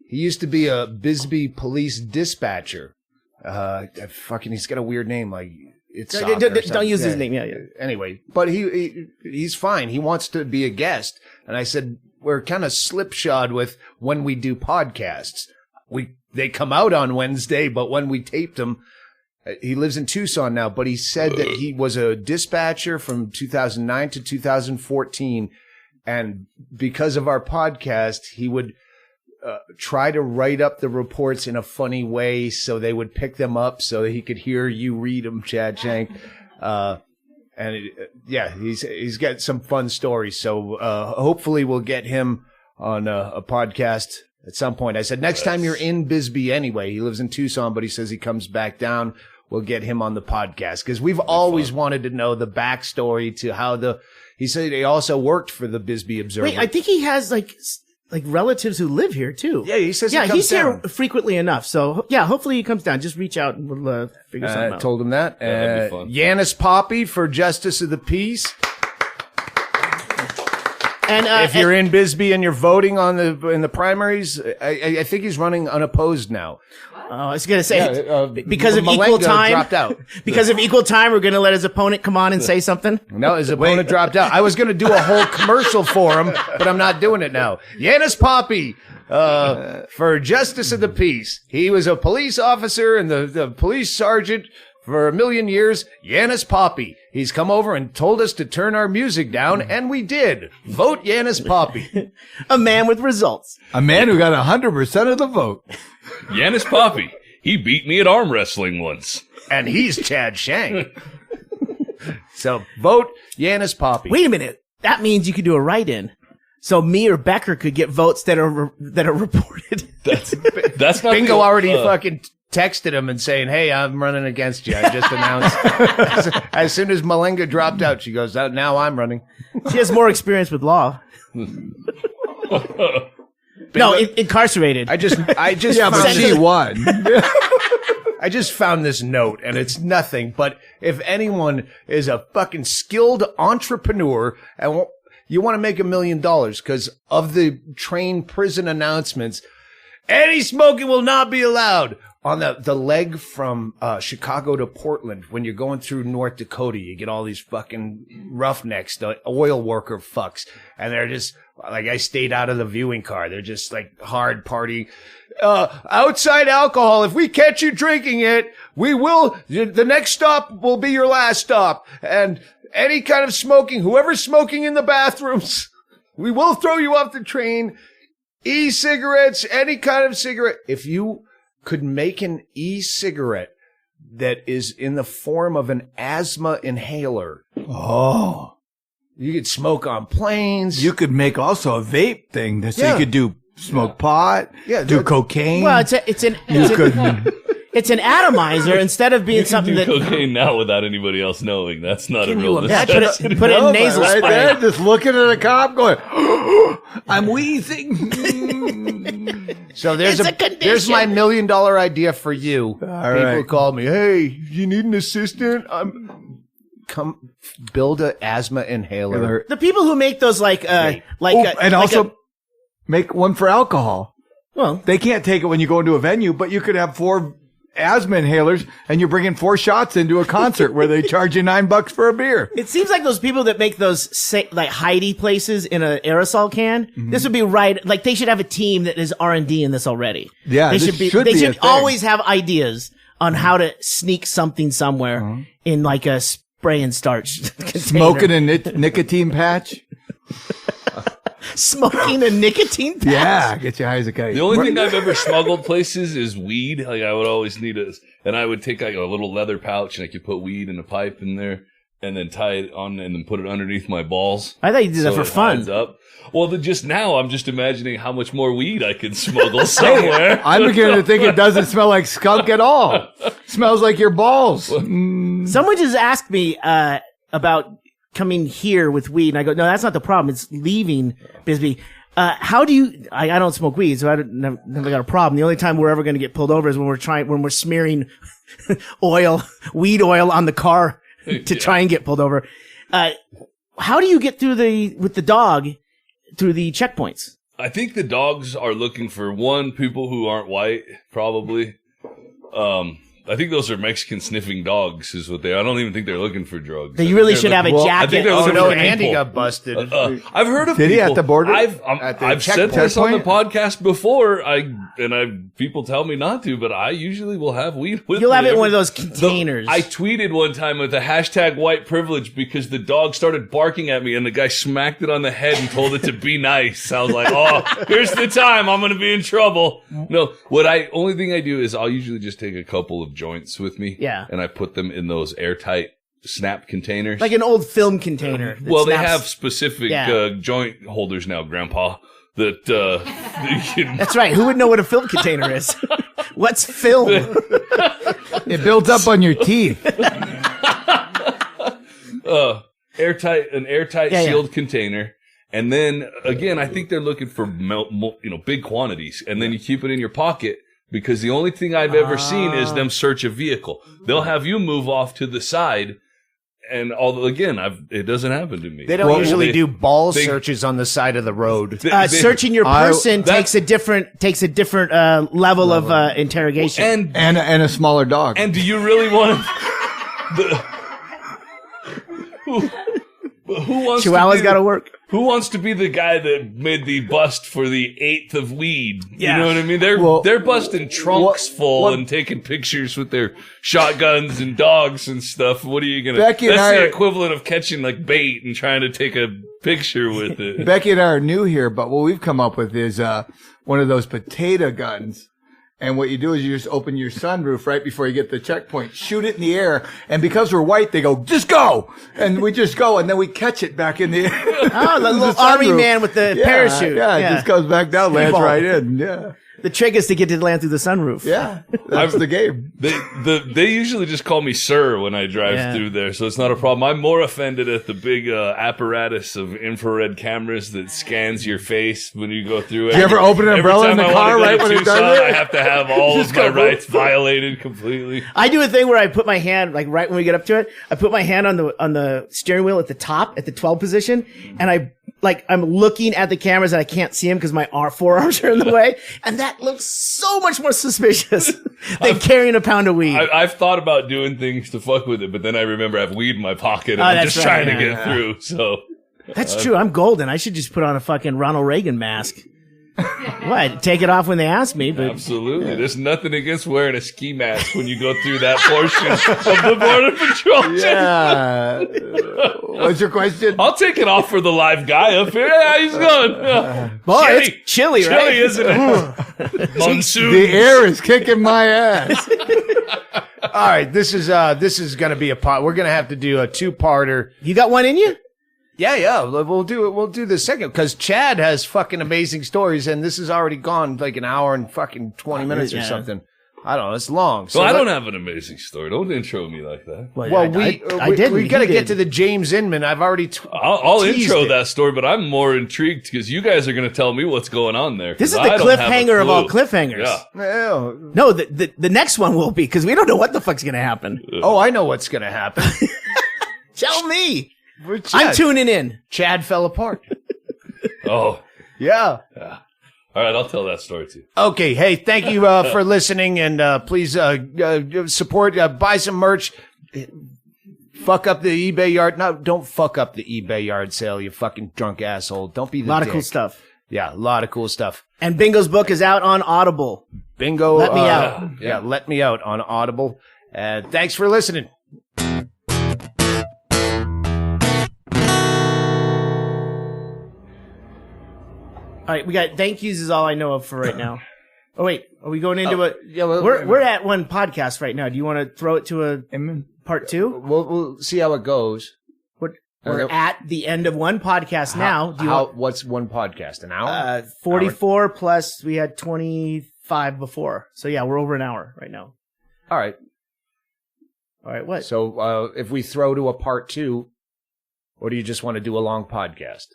used to be a Bisbee police dispatcher. He's got a weird name, like it's. Don't use his name. Yeah. Anyway, but he's fine. He wants to be a guest, and I said we're kind of slipshod with when we do podcasts. They come out on Wednesday, but when we taped them. He lives in Tucson now, but he said that he was a dispatcher from 2009 to 2014. And because of our podcast, he would try to write up the reports in a funny way so they would pick them up so that he could hear you read them, Chad Shank. He's got some fun stories. So hopefully we'll get him on a podcast at some point. I said, next time you're in Bisbee anyway, he lives in Tucson, but he says he comes back down. We'll get him on the podcast because we've always wanted to know the backstory to how he said he also worked for the Bisbee Observer. Wait, I think he has like relatives who live here too. Yeah, he says he comes he's down. here frequently enough. So yeah, hopefully he comes down. Just reach out and we'll figure something out. Told him that. that'd be fun. Yanis Poppy for Justice of the Peace. And If you're in Bisbee and you're voting in the primaries, I think he's running unopposed now. I was gonna say Yeah, because of Malenga equal time. dropped out. Because of equal time, we're gonna let his opponent come on and say something. No, his opponent dropped out. I was going to do a whole commercial for him, but I'm not doing it now. Yanis Poppy, for Justice of the Peace. He was a police officer and the police sergeant for a million years. Yanis Poppy. He's come over and told us to turn our music down, and we did. Vote Yanis Poppy. A man with results. A man who got 100% of the vote. Yanis Poppy. He beat me at arm wrestling once. And he's Chad Shank. So vote Yanis Poppy. Wait a minute. That means you could do a write-in. So me or Becker could get votes that are reported. That's not Bingo the- already fucking texted him and saying, hey, I'm running against you. I just announced. As soon as Malenga dropped out, she goes, now I'm running. She has more experience with law. No, incarcerated. I just Yeah, but found she won. I just found this note, and it's nothing. But if anyone is a fucking skilled entrepreneur and you want to make $1 million because of the train prison announcements, any smoking will not be allowed. on the leg from Chicago to Portland, when you're going through North Dakota, you get all these fucking roughnecks, the oil worker fucks, and they're just like, I stayed out of the viewing car. They're just like hard party. Outside alcohol. If we catch you drinking it, we will. The next stop will be your last stop. And any kind of smoking, whoever's smoking in the bathrooms, we will throw you off the train. E-cigarettes, any kind of cigarette. If you could make an e-cigarette that is in the form of an asthma inhaler. Oh. You could smoke on planes. You could make also a vape thing. So you could do smoke pot, do cocaine. Well, it's an atomizer instead of being something do that. cocaine now without anybody else knowing. That's not a real Imagine put it in nasal right spray. there, just looking at a cop going, I'm wheezing. So there's It's a condition. there's my $1 million idea for you. People right. call me, hey, you need an assistant? Come build an asthma inhaler. The people who make those And also make one for alcohol. well, They can't take it when you go into a venue, but you could have 4 asthma inhalers and you're bringing 4 shots into a concert where they charge you $9 for a beer. it seems like those people that make those like Heidi places in an aerosol can. Mm-hmm. This would be right. Like they should have a team that is R&D in this already. Yeah, they this should be. should They be a should thing. always have ideas on how to sneak something somewhere in like a spray and starch container. Smoking a nicotine patch. Smoking a nicotine patch. Yeah, get you high as a kite. The only thing I've ever smuggled places is weed. Like I would always need and I would take like a little leather pouch and I could put weed in a pipe in there and then tie it on and then put it underneath my balls. I thought you did that for it fun. hides up. Well, just now I'm just imagining how much more weed I could smuggle somewhere. I'm beginning to think it doesn't smell like skunk at all. Smells like your balls. Someone just asked me about coming here with weed, and I go, no, that's not the problem. It's leaving Bisbee. How do you? I don't smoke weed, so I never got a problem. The only time we're ever going to get pulled over is when we're smearing weed oil on the car to try and get pulled over. How do you get through with the dog through the checkpoints? I think the dogs are looking for people who aren't white, probably. I think those are Mexican sniffing dogs is what I don't even think they're looking for drugs. They really should have a I jacket. think they're Oh looking no, for Andy people. got busted. I've heard of Did he people. at the border? I've said this on the podcast before. People tell me not to, but I usually will have weed with You'll me. have it in one of those containers. I tweeted one time with the hashtag white privilege because the dog started barking at me and the guy smacked it on the head and told it to be nice. I was like, oh, here's the time. I'm going to be in trouble. No, only thing I do is I'll usually just take a couple of joints with me. Yeah. And I put them in those airtight snap containers. like an old film container. that Well, they snaps. have specific joint holders now, Grandpa. That you can. That's right. Who would know what a film container is? What's film? It builds up on your teeth. Airtight Yeah, sealed container. And then again, I think they're looking for big quantities, and then you keep it in your pocket. Because the only thing I've ever seen is them search a vehicle. They'll have you move off to the side, and although again, it doesn't happen to me. They don't usually do ball searches on the side of the road. Searching your person takes a different level of interrogation. and a smaller dog. do you really want who wants Chihuahua's got to work. Who wants to be the guy that made the bust for the 8th of weed? Yeah. You know what I mean? They're busting trunks full and taking pictures with their shotguns and dogs and stuff. What are you gonna? Becky and That's I the are- equivalent of catching like bait and trying to take a picture with it. Becky and I are new here, but what we've come up with is one of those potato guns. And what you do is you just open your sunroof right before you get to the checkpoint, shoot it in the air, and because we're white, they go, just go! And we just go, and then we catch it back in the air. Oh, the little sunroof. army man with the parachute. Yeah, it just goes back down, lands Speedball. right in. Yeah. The trick is to get to land through the sunroof. Yeah. That's the game. They usually just call me sir when I drive through there, so it's not a problem. I'm more offended at the big apparatus of infrared cameras that scans your face when you go through it. Do you ever open an umbrella in the car right when it does it? I have to have all of my rights violated completely. I do a thing where I put my hand, like right when we get up to it, I put my hand on the steering wheel at the top, at the 12 position, and like I'm looking at the cameras and I can't see him because my forearms are in the way, and that looks so much more suspicious than carrying a pound of weed. I've thought about doing things to fuck with it, but then I remember I have weed in my pocket and I'm that's just right, trying to yeah. get through. So That's true. I'm golden. I should just put on a fucking Ronald Reagan mask. What? Take it off when they ask me, but absolutely, there's nothing against wearing a ski mask when you go through that portion of the Border Patrol. Yeah. What's your question? I'll take it off for the live guy up here. Yeah, he's going. Yeah. boy, Chilly. it's chilly, right? Chilly, isn't it? Monsoon. The air is kicking my ass. All right, this is going to be a part. We're going to have to do a two-parter. You got one in you? Yeah. We'll do it. We'll do the second because Chad has fucking amazing stories, and this has already gone like an hour and fucking 20 minutes or Yeah. something. I don't know. It's long. So Well, I don't have an amazing story. Don't intro me like that. Well, I didn't. we got to He get did. to the James Inman. I've already. I'll teased intro it. that story, but I'm more intrigued because you guys are going to tell me what's going on there. This is 'cause the I don't have a cliffhanger of all clue. cliffhangers. Yeah. Well, No, the next one will be because we don't know what the fuck's gonna happen. oh, I know what's going to happen. Tell me. Chad, I'm tuning in. Chad fell apart. Oh, Yeah. all right. I'll tell that story too. Okay. Hey, thank you for listening, and please support. Buy some merch. Fuck up the eBay yard. No, don't fuck up the eBay yard sale, you fucking drunk asshole. Don't be the A lot dick. of cool stuff. Yeah, a lot of cool stuff. And Bingo's book is out on Audible. Bingo. Let me out. Yeah, let me out on Audible. Thanks for listening. All right, we got thank yous is all I know of for right now. Oh wait, are we going into it? Yeah, well, We're at one podcast right now. Do you want to throw it to a part two? We'll see how it goes. We're at the end of one podcast now. Do you What's one podcast? An hour? want 44 plus we had 25 before. So yeah, we're over an hour right now. All right. All right, what? So if we throw to a part two, or do you just want to do a long podcast?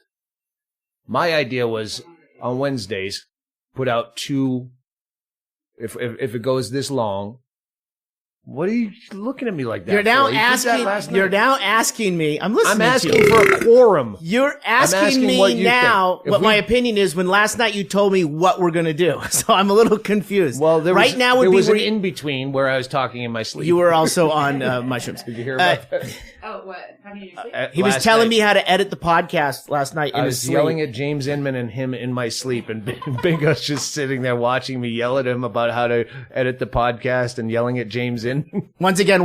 My idea was on Wednesdays, put out two. If it goes this long, what are you looking at me like that? You're now for? You did that last asking. You're night. now asking me. I'm listening. I'm to asking you. for a quorum. You're asking asking me what you now think. If what we- my opinion is when last night you told me what we're going to do. So I'm a little confused. Well, there right was, now would there be was where an in between where I was talking in my sleep. you were also on mushrooms. Did you hear about that? Oh, what? How do you sleep? He was Last telling night, me how to edit the podcast last night in I his was sleep. yelling at James Inman and him in my sleep, and Bingo's just sitting there watching me yell at him about how to edit the podcast and yelling at James Inman. Once again,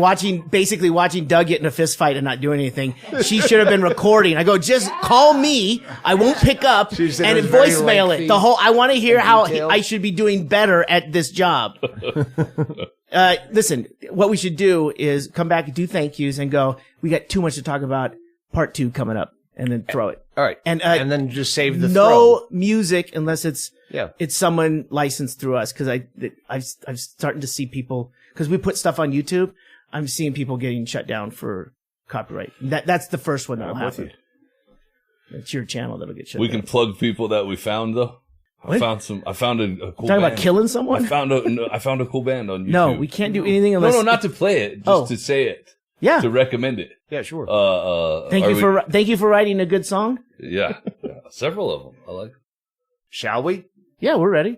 basically watching Doug get in a fist fight and not doing anything. She should have been recording. I go, just call me. I won't pick up She said and it was very voicemail lengthy it. I want to hear how detailed. I should be doing better at this job. Listen, what we should do is come back and do thank yous and go, we got too much to talk about. Part 2 coming up, and then throw it. All right, And, and then just save the no music unless it's Yeah. it's someone licensed through us, because I'm starting to see people, because we put stuff on YouTube. I'm seeing people getting shut down for copyright. That's the first one that'll happen. It's your channel that'll get shut We down. can plug people that we found though. I What? found a cool Talking band. about killing someone? I found a cool band on YouTube. No, we can't do anything unless. No, not to play it, just Oh. to say it, Yeah. to recommend it. Yeah, sure. Thank you for writing a good song. Yeah, several of them. I like. Shall we? Yeah, we're ready.